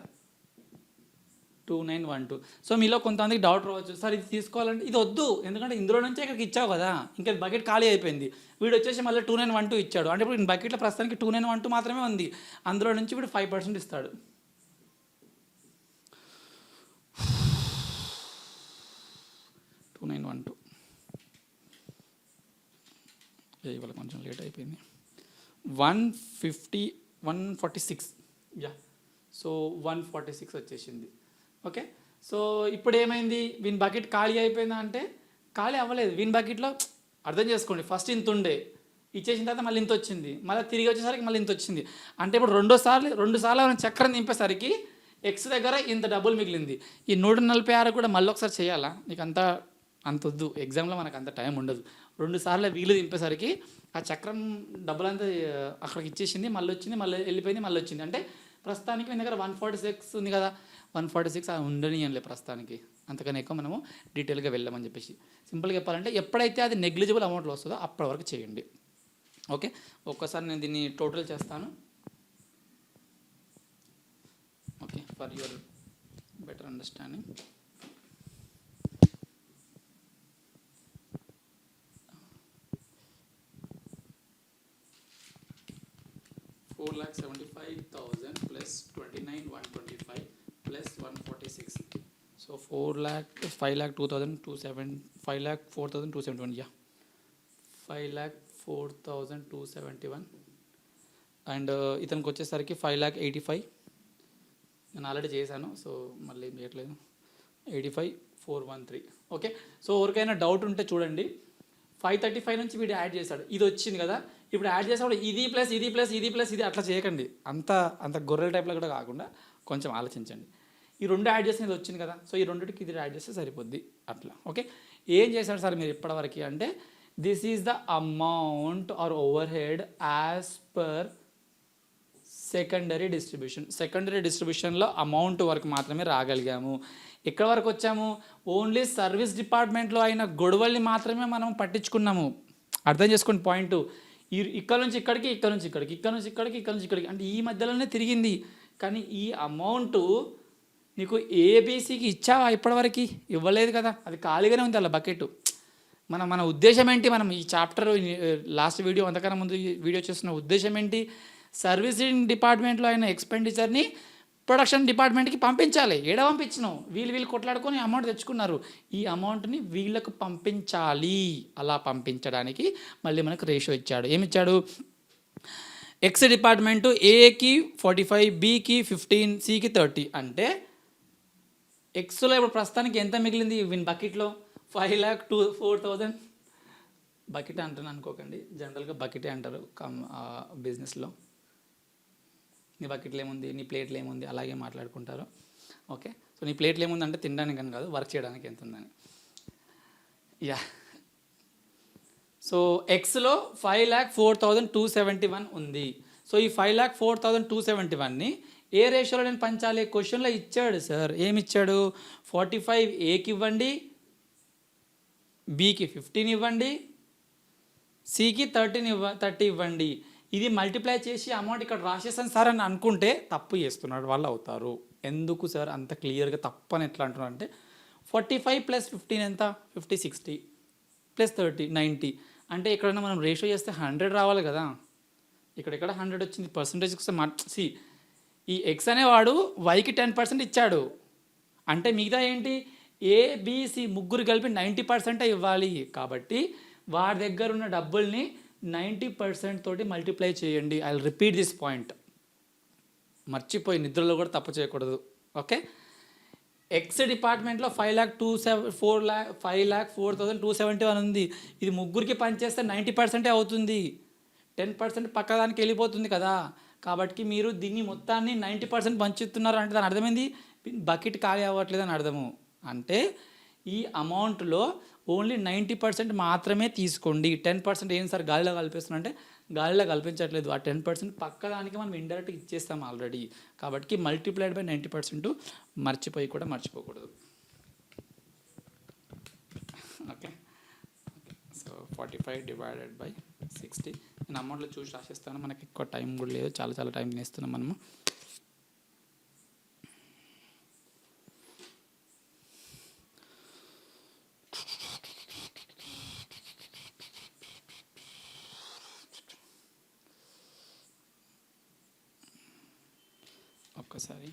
2912. సో మీలో కొంతమందికి డౌట్ రావచ్చు, సార్ ఇది తీసుకోవాలంటే ఇది వద్దు, ఎందుకంటే ఇందులో నుంచే ఇక్కడికి ఇచ్చావు కదా, ఇంకా బకెట్ ఖాళీ అయిపోయింది. వీడు వచ్చేసి మళ్ళీ 2912 ఇచ్చాడు, అంటే ఇప్పుడు బకెట్లో ప్రస్తుతానికి 2912 మాత్రమే ఉంది, అందులో నుంచి వీడు 5% ఇస్తాడు. ఇవాళ కొంచెం లేట్ అయిపోయింది. 146 యా, సో 146 వచ్చేసింది. ఓకే, సో ఇప్పుడు ఏమైంది, వీన్ బకెట్ ఖాళీ అయిపోయిందా అంటే ఖాళీ అవ్వలేదు. వీన్ బకెట్లో అర్థం చేసుకోండి, ఫస్ట్ ఇంత ఉండే, ఇచ్చేసిన తర్వాత మళ్ళీ ఇంత వచ్చింది, మళ్ళీ తిరిగి వచ్చేసరికి మళ్ళీ ఇంత వచ్చింది. అంటే ఇప్పుడు రెండు సార్లు మనం చక్రం నింపేసరికి ఎక్స్ దగ్గర ఇంత డబ్బులు మిగిలింది. ఈ 146 కూడా మళ్ళీ ఒకసారి చేయాలా, నీకు అంత వద్దు, ఎగ్జామ్లో మనకు అంత టైం ఉండదు. 2 సార్లు వీలు దింపేసరికి ఆ చక్రం డబ్బులంతా అక్కడికి ఇచ్చేసింది, మళ్ళీ వచ్చింది, మళ్ళీ వెళ్ళిపోయింది, మళ్ళీ వచ్చింది. అంటే ప్రస్తుతానికి మీ దగ్గర 146 ఉంది కదా, 146 ఉండనియంలే ప్రస్తుతానికి, అంతకన్నా ఎక్కువ మనము డీటెయిల్గా వెళ్ళామని చెప్పేసి. సింపుల్గా చెప్పాలంటే ఎప్పుడైతే అది నెగ్లిజిబుల్ అమౌంట్లో వస్తుందో అప్పటి వరకు చేయండి. ఓకే, ఒక్కసారి నేను దీన్ని టోటల్ చేస్తాను. Okay, for your better understanding. $4,75,000 plus 29,125 plus 146. So 5,04,271. Yeah, 5,04,271. And ఇతనికి వచ్చేసరికి 5,85,000 నేను ఆల్రెడీ చేశాను, సో మళ్ళీ చేయట్లేదు. 85 413. ఓకే, సో ఎవరికైనా డౌట్ ఉంటే చూడండి. 535 నుంచి వీడు యాడ్ చేశాడు, ఇది వచ్చింది కదా. ఇప్పుడు యాడ్ చేసేవాడు ఇది ప్లస్ ఇది ప్లస్ ఇది ప్లస్ ఇది, అట్లా చేయకండి. అంత గొర్రెల టైప్లో కూడా కాకుండా కొంచెం ఆలోచించండి. ఈ రెండు యాడ్ చేసిన ఇది వచ్చింది కదా, సో ఈ రెండింటికి ఇది యాడ్ చేస్తే సరిపోద్ది అట్లా. ఓకే, ఏం చేశారు సార్ మీరు ఇప్పటివరకు అంటే, this is the amount are overhead as per secondary డిస్ట్రిబ్యూషన్లో అమౌంట్ వరకు మాత్రమే రాగలిగాము. ఎక్కడి వరకు వచ్చాము? ఓన్లీ సర్వీస్ డిపార్ట్మెంట్లో అయిన గొడవల్ని మాత్రమే మనం పట్టించుకున్నాము. అర్థం చేసుకోండి పాయింట్. ఇక్కడ నుంచి ఇక్కడికి, ఇక్కడ నుంచి ఇక్కడికి, ఇక్కడ నుంచి ఇక్కడికి, ఇక్కడ నుంచి ఇక్కడికి, అంటే ఈ మధ్యలోనే తిరిగింది. కానీ ఈ అమౌంట్ నీకు ఏబీసీకి ఇచ్చావా? ఇప్పటివరకు ఇవ్వలేదు కదా, అది ఖాళీగానే ఉంది అలా బకెట్. మన ఉద్దేశం ఏంటి? మనం ఈ చాప్టర్ లాస్ట్ వీడియో అంతకన్నా ముందు వీడియో చేస్తున్న ఉద్దేశం ఏంటి? సర్వీసింగ్ డిపార్ట్మెంట్లో అయిన ఎక్స్పెండిచర్ని ప్రొడక్షన్ డిపార్ట్మెంట్కి పంపించాలి. ఏడ పంపించినావు? వీళ్ళు కొట్లాడుకొని అమౌంట్ తెచ్చుకున్నారు. ఈ అమౌంట్ని వీళ్ళకు పంపించాలి. అలా పంపించడానికి మళ్ళీ మనకు రేషియో ఇచ్చాడు. ఏమిచ్చాడు? ఎక్స్ డిపార్ట్మెంటు ఏకి 45, బికి 15, సికి 30. అంటే ఎక్స్లో ఇప్పుడు ప్రస్తుతానికి ఎంత మిగిలింది వీని బకెట్లో? 5,04,000. బకెట్ అంటాను అనుకోకండి, జనరల్గా బకెటే అంటారు బిజినెస్లో. నీ బకెట్లో ఏముంది, నీ ప్లేట్లో ఏముంది, అలాగే మాట్లాడుకుంటారు. ఓకే, సో నీ ప్లేట్లో ఏముంది అంటే తినడానికి అని కాదు, వర్క్ చేయడానికి ఎంత ఉందని. యా, సో ఎక్స్లో 5,04,271 ఉంది. సో ఈ 5,04,271ని ఏ రేషియోలో నేను పంచాలి? క్వశ్చన్లో ఇచ్చాడు సార్. ఏమి ఇచ్చాడు? 45 ఏకి ఇవ్వండి, బికి 15 ఇవ్వండి, సికి 30 ఇవ్వండి. ఇది మల్టిప్లై చేసి అమౌంట్ ఇక్కడ రాసేసాను సార్ అని అనుకుంటే తప్పు చేస్తున్నాడు వాళ్ళు అవుతారు. ఎందుకు సార్ అంత క్లియర్గా తప్పు అని ఎట్లా అంటున్నారు అంటే, 45 + 15 ఎంత? 50, 60 + 30, 90. అంటే ఎక్కడైనా మనం రేషియో చేస్తే 100 రావాలి కదా. ఇక్కడ 100 వచ్చింది. పర్సంటేజ్ సి ఈ ఎక్స్ అనేవాడు వైకి 10% ఇచ్చాడు. అంటే మిగతా ఏంటి? ఏబిసి ముగ్గురు కలిపి 90% ఇవ్వాలి. కాబట్టి వాడి దగ్గర ఉన్న డబ్బుల్ని 90% తోటి మల్టిప్లై చేయండి. I will repeat this point. మర్చిపోయి నిద్రలో కూడా తప్పు చేయకూడదు. ఓకే, ఎక్స్ డిపార్ట్మెంట్లో 5,04,271 ఉంది. ఇది ముగ్గురికి పనిచేస్తే 90% అవుతుంది. 10% పక్కదానికి వెళ్ళిపోతుంది కదా. కాబట్టి మీరు దీన్ని మొత్తాన్ని 90% పంచుతున్నారు అంటే దాని అర్థమైంది బకెట్ ఖాళీ అవ్వట్లేదు అని అర్థము. అంటే ఈ అమౌంట్లో ఓన్లీ 90% మాత్రమే తీసుకోండి. 10% ఏం సార్ గాలిలో కలిపేస్తున్నా అంటే గాలిలో కల్పించట్లేదు. ఆ 10% పక్కదానికి మనం ఇండైరెక్ట్గా ఇచ్చేస్తాం ఆల్రెడీ. కాబట్టి మల్టిప్లైడ్ బై 90% మర్చిపోకూడదు. Okay, so 45 divided by 60. నేను అమౌంట్లో చూసి రాసేస్తాను, మనకి ఎక్కువ టైం కూడా లేదు, చాలా టైం తినేస్తున్నాం మనము. ఒక్కసారి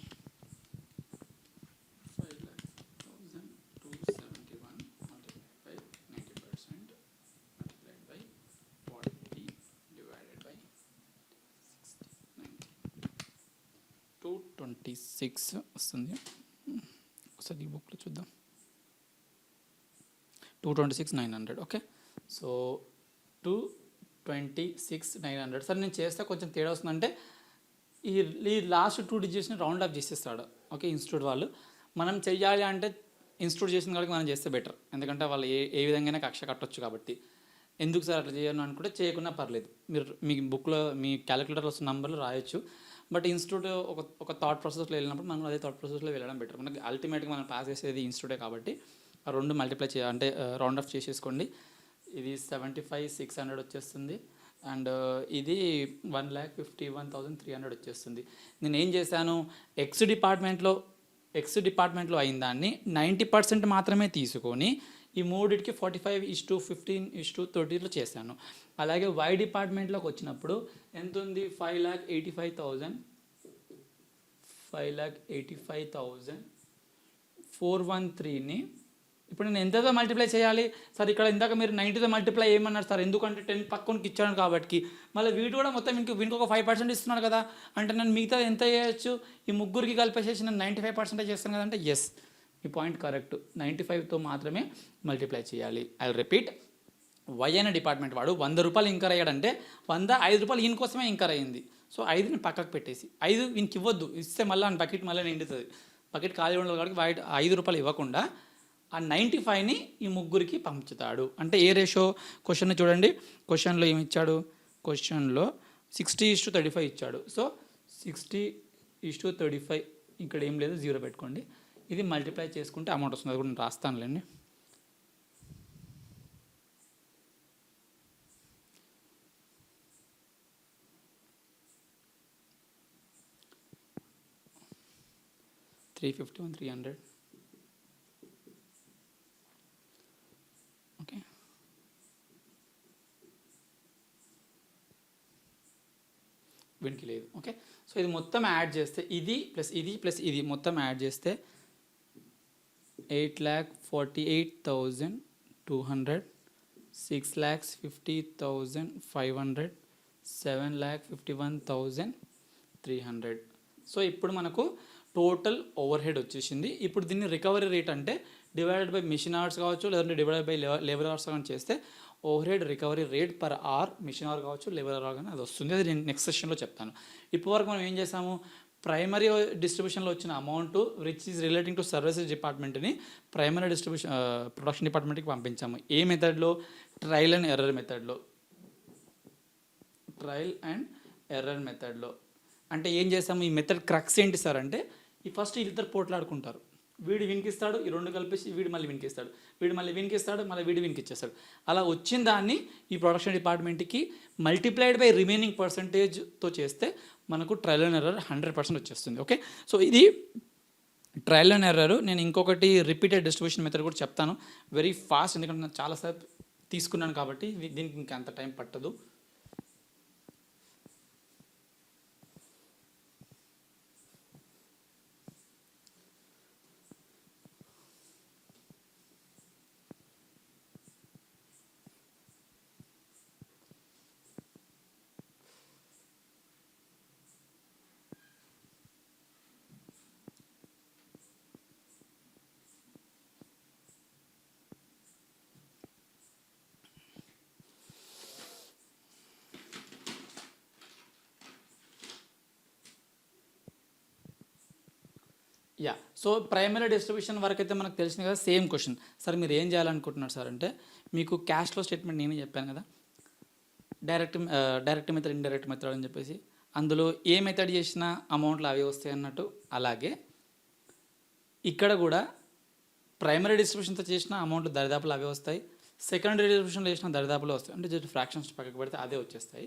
5,02,71 multiplied by 90% multiplied by 40 divided by 60, 226 వస్తుంది. ఒకసారి ఈ బుక్లో చూద్దాం. 226,900. Okay, so 226,900. సరే నేను చేస్తే కొంచెం తేడా వస్తుందంటే ఈ లాస్ట్ 2 డిజిట్స్ని రౌండ్ ఆఫ్ చేసేస్తాడు. ఓకే, ఇన్స్టిట్యూట్ వాళ్ళు. మనం చెయ్యాలి అంటే ఇన్స్టిట్యూట్ చేసిన కాడికి మనం చేస్తే బెటర్. ఎందుకంటే వాళ్ళు ఏ విధంగా కక్ష కట్టొచ్చు కాబట్టి. ఎందుకు సార్ అట్లా చేయాలని అనుకుంటే చేయకున్నా పర్లేదు. మీరు మీ బుక్లో మీ క్యాలిక్యులేటర్లో వస్తున్న నెంబర్లు రాయొచ్చు. బట్ ఇన్స్టిట్యూట్ ఒక థాట్ ప్రాసెస్లో వెళ్ళినప్పుడు మనం అదే థాట్ ప్రాసెస్లో వెళ్ళడం బెటర్. మనకి అల్టిమేట్గా మనం పాస్ చేసేది ఇన్స్టిట్యూటే కాబట్టి ఆ రెండు మల్టిప్లై అంటే రౌండ్ ఆఫ్ చేసేసుకోండి. ఇది 75,600 వచ్చేస్తుంది. అండ్ ఇది 1,51,300 వచ్చేస్తుంది. నేను ఏం చేశాను? ఎక్స్ డిపార్ట్మెంట్లో అయిన దాన్ని 90% మాత్రమే తీసుకొని ఈ మూడిటికి 45:15:30లో చేశాను. అలాగే వై డిపార్ట్మెంట్లోకి వచ్చినప్పుడు ఎంత ఉంది? 5,85,413ని ఇప్పుడు నేను ఎంతతో మల్టిప్లై చేయాలి సార్? ఇక్కడ ఇందాక మీరు 90తో మల్టిప్లై ఏమన్నారు సార్? ఎందుకంటే 10 పక్కనకి ఇచ్చాను కాబట్టి. మళ్ళీ వీడు కూడా మొత్తం వీనికి ఒక 5% ఇస్తున్నాడు కదా. అంటే నేను మిగతా ఎంత చేయొచ్చు? ఈ ముగ్గురికి కలిపేసేసి నేను 95% చేస్తాను కదంటే ఎస్, ఈ పాయింట్ కరెక్ట్. 95తో మాత్రమే మల్టిప్లై చేయాలి. ఐ రిపీట్, వై అనే డిపార్ట్మెంట్ వాడు 100 రూపాయలు ఇంకర్ అయ్యాడంటే 5 రూపాయలు ఈయన కోసమే ఇంకర్ అయ్యింది. సో 5ని పక్కకు పెట్టేసి 5 ఈయనకి ఇవ్వద్దు, ఇస్తే మళ్ళీ బకెట్ మళ్ళీ నిండుతుంది. బకెట్ ఖాళీ ఉండదు కాబట్టి వాటి 5 రూపాయలు ఇవ్వకుండా ఆ 95ని ఈ ముగ్గురికి పంచుతాడు. అంటే ఏ రేషో? క్వశ్చన్ చూడండి, క్వశ్చన్లో ఏమి ఇచ్చాడు? క్వశ్చన్లో 60:35 ఇచ్చాడు. సో 60:35 ఇక్కడ ఏం లేదు, 0 పెట్టుకోండి. ఇది మల్టిప్లై చేసుకుంటే అమౌంట్ వస్తుంది. అది కూడా నేను రాస్తానులేండి. $351, 300. ఓకే, వీనికి లేదు. ఓకే, సో ఇది మొత్తం యాడ్ చేస్తే ఇది ప్లస్ ఇది ప్లస్ ఇది మొత్తం యాడ్ చేస్తే 8,48,200, 6,50,500, 7,51,300. సో ఇప్పుడు మనకు టోటల్ ఓవర్ హెడ్ వచ్చేసింది. ఇప్పుడు దీన్ని రికవరీ రేట్ అంటే డివైడెడ్ బై మిషన్ అవర్స్ కావచ్చు, లేదంటే డివైడెడ్ బై లేబర్ అవర్స్ కానీ చేస్తే overhead recovery rate per hour, machine hour కావచ్చు, లేబర్ అవర్ కానీ అది వస్తుంది. అది నేను నెక్స్ట్ సెషన్లో చెప్తాను. ఇప్పటివరకు మనం ఏం చేసాము? ప్రైమరీ డిస్ట్రిబ్యూషన్లో వచ్చిన amount which is relating to services డిపార్ట్మెంట్ని ప్రైమరీ డిస్ట్రిబ్యూషన్ ప్రొడక్షన్ డిపార్ట్మెంట్కి పంపించాము. ఏ మెథడ్లో? ట్రయల్ అండ్ ఎర్రర్ మెథడ్లో. ట్రయల్ అండ్ ఎర్రర్ మెథడ్లో అంటే ఏం చేస్తాము? ఈ మెథడ్ క్రక్స్ ఏంటి సార్ అంటే, ఈ ఫస్ట్ ఇద్దరు పోట్లాడుకుంటారు. వీడు వినికిస్తాడు, ఈ రెండు కలిపేసి వీడు మళ్ళీ వినికిస్తాడు, వీడు మళ్ళీ వినికిస్తాడు, మళ్ళీ వీడు వినికిచ్చేస్తాడు. అలా వచ్చిన దాన్ని ఈ ప్రొడక్షన్ డిపార్ట్మెంట్కి మల్టిప్లైడ్ బై రిమైనింగ్ పర్సంటేజ్తో చేస్తే మనకు ట్రయల్ అండ్ ఎర్రర్ 100% వచ్చేస్తుంది. ఓకే, సో ఇది ట్రయల్ అండ్ ఎర్రర్. నేను ఇంకొకటి రిపీటెడ్ డిస్ట్రిబ్యూషన్ మెథడ్ కూడా చెప్తాను వెరీ ఫాస్ట్, ఎందుకంటే నేను చాలాసార్లు తీసుకున్నాను కాబట్టి దీనికి ఇంకా అంత టైం పట్టదు. యా, సో ప్రైమరీ డిస్ట్రిబ్యూషన్ వరకు అయితే మనకు తెలిసింది కదా. సేమ్ క్వశ్చన్ సార్, మీరు ఏం చేయాలనుకుంటున్నారు సార్ అంటే, మీకు క్యాష్ ఫ్లో స్టేట్మెంట్ నేనే చెప్పాను కదా, డైరెక్ట్ మెథడ్, ఇండైరెక్ట్ మెథడ్ అని చెప్పేసి. అందులో ఏ మెథడ్ చేసినా అమౌంట్లు అవే వస్తాయి అన్నట్టు, అలాగే ఇక్కడ కూడా ప్రైమరీ డిస్ట్రిబ్యూషన్తో చేసిన అమౌంట్లు దరిదాపులు అవే వస్తాయి, సెకండరీ డిస్ట్రిబ్యూషన్లో చేసిన దరిదాపులో వస్తాయి. అంటే జస్ట్ ఫ్రాక్షన్స్ పక్కకు పెడితే అదే వచ్చేస్తాయి.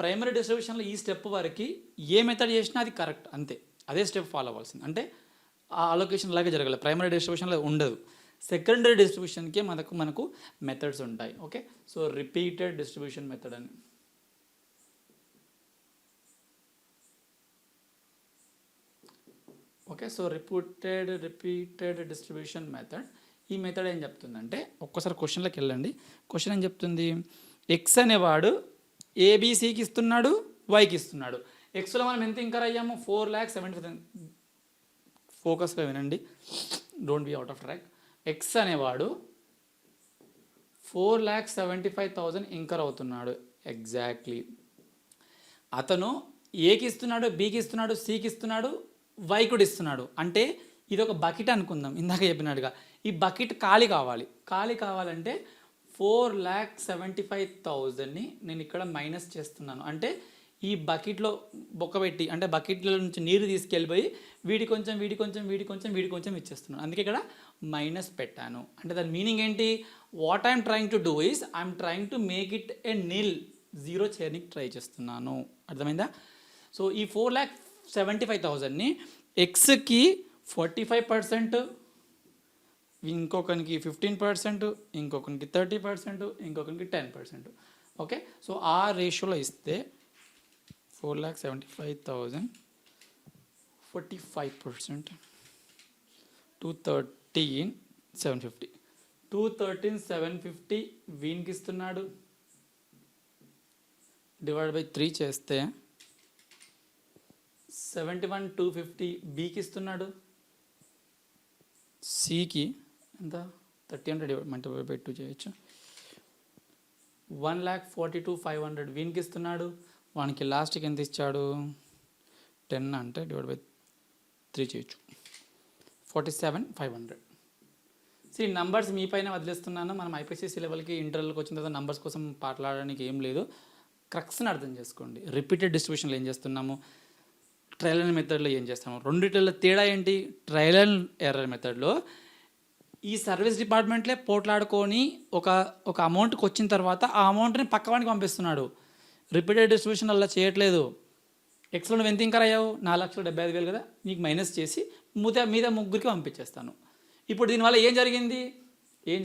ప్రైమరీ డిస్ట్రిబ్యూషన్లో ఈ స్టెప్ వరకు ఏ మెథడ్ చేసినా అది కరెక్ట్, అంతే, అదే స్టెప్ ఫాలో అవ్వాల్సింది. అంటే ఆ అలొకేషన్ లాగే జరగాలి. ప్రైమరీ డిస్ట్రిబ్యూషన్లో ఉండదు. సెకండరీ డిస్ట్రిబ్యూషన్కి మనకు మెథడ్స్ ఉంటాయి. Okay, so repeated distribution method అని. Okay, so repeated distribution method. ఈ మెథడ్ ఏం చెప్తుందంటే, ఒక్కసారి క్వశ్చన్లోకి వెళ్ళండి. క్వశ్చన్ ఏం చెప్తుంది? ఎక్స్ అనేవాడు ఏబీసీకి ఇస్తున్నాడు, వైకి ఇస్తున్నాడు. ఎక్స్లో మనం ఎంత ఇంకర్ అయ్యాము? 4,75,000. ఫోకస్గా వినండి, don't be out of track. X అనేవాడు 4,75,000 ఇంకర్ అవుతున్నాడు. ఎగ్జాక్ట్లీ అతను ఏకి ఇస్తున్నాడు, బీకి ఇస్తున్నాడు, సికి ఇస్తున్నాడు, వై కూడా ఇస్తున్నాడు. అంటే ఇది ఒక బకెట్ అనుకుందాం, ఇందాక చెప్పినట్టుగా. ఈ బకెట్ ఖాళీ కావాలంటే 4,75,000ని నేను ఇక్కడ మైనస్ చేస్తున్నాను. అంటే ఈ బకెట్లో బొక్కబెట్టి, అంటే బకెట్లో నుంచి నీరు తీసుకెళ్ళిపోయి వీడి కొంచెం ఇచ్చేస్తున్నాను. అందుకే ఇక్కడ మైనస్ పెట్టాను. అంటే దాని మీనింగ్ ఏంటి? What I'm trying to do is I'm trying to make it a nil, 0 చేయడానికి ట్రై చేస్తున్నాను. అర్థమైందా? సో ఈ 4,75,000ని ఎక్స్కి 45%, ఇంకొకరికి 15%, ఇంకొకరికి 30%, ఇంకొకరికి 10%. ఓకే, సో ఆ రేషియోలో ఇస్తే 4,75,000 45% 213,750. 213,750 వీనికి ఇస్తున్నాడు, డివైడ్ బై 3 చేస్తే 71,250 బీకి ఇస్తున్నాడు, సికి ఎంత 300 మల్టిప్లై బై 2 చేయొచ్చు. 1,42,500 వీనికి ఇస్తున్నాడు. వానికి లాస్ట్కి ఎంత ఇచ్చాడు 10 అంటే డివైడ్ బై 3 చేయొచ్చు 47,500. నంబర్స్ మీ పైన వదిలేస్తున్నాను. మనం ఐపీసీసీ లెవెల్కి ఇంటర్వ్యూకి వచ్చిన తర్వాత నంబర్స్ కోసం మాట్లాడడానికి ఏం లేదు. క్రక్స్ని అర్థం చేసుకోండి. రిపీటెడ్ డిస్ట్రిబ్యూషన్లో ఏం చేస్తున్నాము, ట్రయల్ అండ్ మెథడ్లో ఏం చేస్తాము, రెండిటిలో తేడా ఏంటి? ట్రయల్ అండ్ ఎర్రర్ మెథడ్లో ఈ సర్వీస్ డిపార్ట్మెంట్లే పోట్లాడుకొని ఒక అమౌంట్కి వచ్చిన తర్వాత ఆ అమౌంట్ని పక్కవానికి పంపిస్తున్నాడు. రిపీటెడ్ డిస్ట్రిబ్యూషన్ అలా చేయట్లేదు. ఎక్స్లో నువ్వు ఎంత ఇంకా అయ్యావు 4,75,000 కదా, నీకు మైనస్ చేసి మీద ముగ్గురికి పంపించేస్తాను. ఇప్పుడు దీనివల్ల ఏం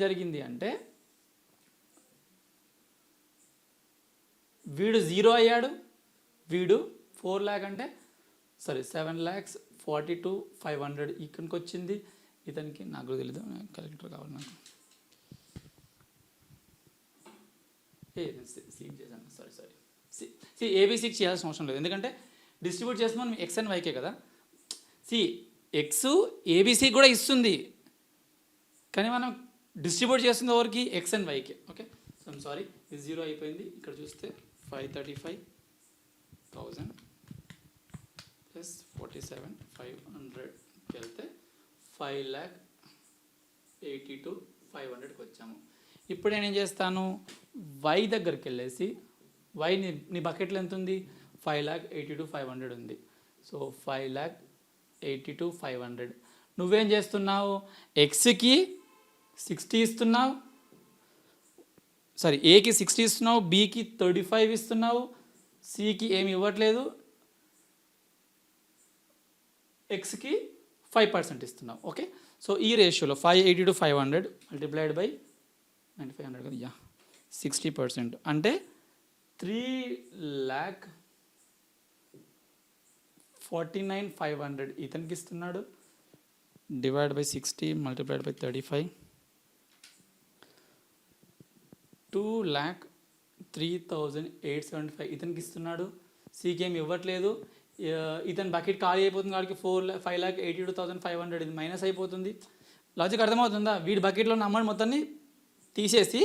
జరిగింది అంటే వీడు 0 అయ్యాడు, వీడు 4 lakh అంటే 7,42,500 ఇక్కడికి వచ్చింది. ఇతనికి నాకు తెలీదు, క్యాలిక్యులేటర్ కావాలి నాకు. సీట్ చేశాను, ఏబీసీకి చేయాల్సిన అవసరం లేదు, ఎందుకంటే డిస్ట్రిబ్యూట్ చేస్తున్నాం మనం ఎక్స్ అండ్ వైకే కదా. ఎక్స్ ఏబీసీ కూడా ఇస్తుంది, కానీ మనం డిస్ట్రిబ్యూట్ చేస్తుంది ఎవరికి? ఎక్స్ అండ్ వైకే. ఓకే, సో ఐమ్ సారీ, ఇది 0 అయిపోయింది. ఇక్కడ చూస్తే 535,000 ప్లస్ 47,500కి వెళ్తే 5,82,500కి వచ్చాము. ఇప్పుడు నేనేం చేస్తాను, వై దగ్గరికి వెళ్ళేసి వై నీ బకెట్లో ఎంత ఉంది? 5,82,500 ఉంది. సో 5,82,500. నువ్వేం చేస్తున్నావు? ఎక్స్కి 60 ఇస్తున్నావు, ఏకి 60 ఇస్తున్నావు, బీకి 35 ఇస్తున్నావు, సికి ఏమి ఇవ్వట్లేదు, ఎక్స్కి 5% ఇస్తున్నావు. ఓకే, సో ఈ రేషియోలో 5,82,500 మల్టిప్లైడ్ బై 9,500 కదా, 60% అంటే 3,49,500 ఇతనికి ఇస్తున్నాడు. డివైడ్ బై 60 మల్టిప్లైడ్ బై 35, 2,03,875 ఇతనికి ఇస్తున్నాడు. సికి ఏమి ఇవ్వట్లేదు. ఇతని బకెట్ ఖాళీ అయిపోతుంది కాబట్టి 5,82,500 ఇది మైనస్ అయిపోతుంది. లాజిక్ అర్థమవుతుందా? వీడి బకెట్లో ఉన్న అమౌంట్ మొత్తాన్ని తీసేసి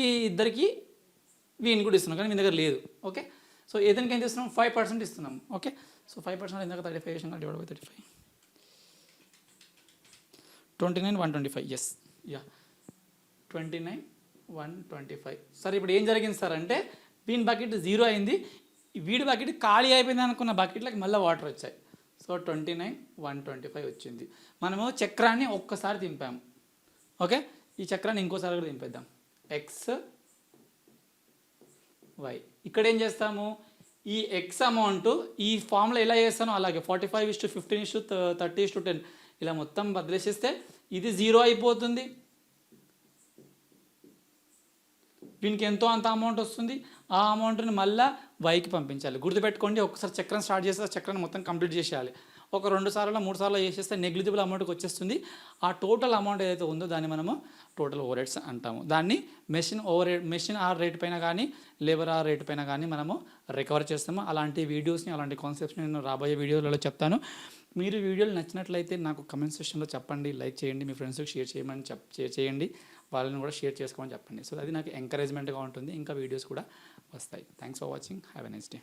ఈ ఇద్దరికి వీడిని కూడా ఇస్తున్నాం, కానీ మీ దగ్గర లేదు. ఓకే, సో ఇతనికి ఏం చేస్తున్నాం? 5% ఇస్తున్నాం. ఓకే, సో 5% ఇందాక 35 చేసాం, డివైడ్ బై 35, 29,125. ఎస్, 29,125. సరే, ఇప్పుడు ఏం జరిగింది సార్ అంటే వీని బకెట్ 0 అయింది, వీడి బకెట్ ఖాళీ అయిపోయింది అనుకున్న బకెట్లకి మళ్ళీ వాటర్ వచ్చాయి. సో 29,125 వచ్చింది. మనము చక్రాన్ని ఒక్కసారి దింపాము. ఓకే, ఈ చక్రాన్ని ఇంకోసారి కూడా దింపేద్దాం. X why. ఇక్కడ ఏం చేస్తాము? ఈ ఎక్స్ అమౌంట్ ఈ ఫామ్లో ఎలా చేస్తానో అలాగే 45:15:30:10 ఇలా మొత్తం బదిలేసేస్తే ఇది 0 అయిపోతుంది. వీనికి ఎంతో అంత అమౌంట్ వస్తుంది. ఆ అమౌంట్ని మళ్ళీ వైకి పంపించాలి. గుర్తుపెట్టుకోండి, ఒకసారి చక్రం స్టార్ట్ చేస్తే చక్రాన్ని మొత్తం కంప్లీట్ చేసేయాలి. ఒక 2 సార్లు 3 సార్లు చేసేస్తే నెగ్లిజిబుల్ అమౌంట్కి వచ్చేస్తుంది. ఆ టోటల్ అమౌంట్ ఏదైతే ఉందో దాన్ని మనము టోటల్ ఓవర్ హెడ్స్ అంటాము. దాన్ని మెషిన్ ఆర్ రేట్ పైన కానీ లేబర్ ఆర్ రేట్ పైన కానీ మనము రికవర్ చేస్తాము. అలాంటి వీడియోస్ని, అలాంటి కాన్సెప్ట్స్ని నేను రాబోయే వీడియోలలో చెప్తాను. మీరు వీడియోలు నచ్చినట్లయితే నాకు కమెంట్ సెక్షన్లో చెప్పండి, లైక్ చేయండి, మీ ఫ్రెండ్స్కి షేర్ చేయండి, వాళ్ళని కూడా షేర్ చేసుకోమని చెప్పండి. సో అది నాకు ఎంకరేజ్మెంట్గా ఉంటుంది, ఇంకా వీడియోస్ కూడా వస్తాయి. Thanks for watching. Have a nice day.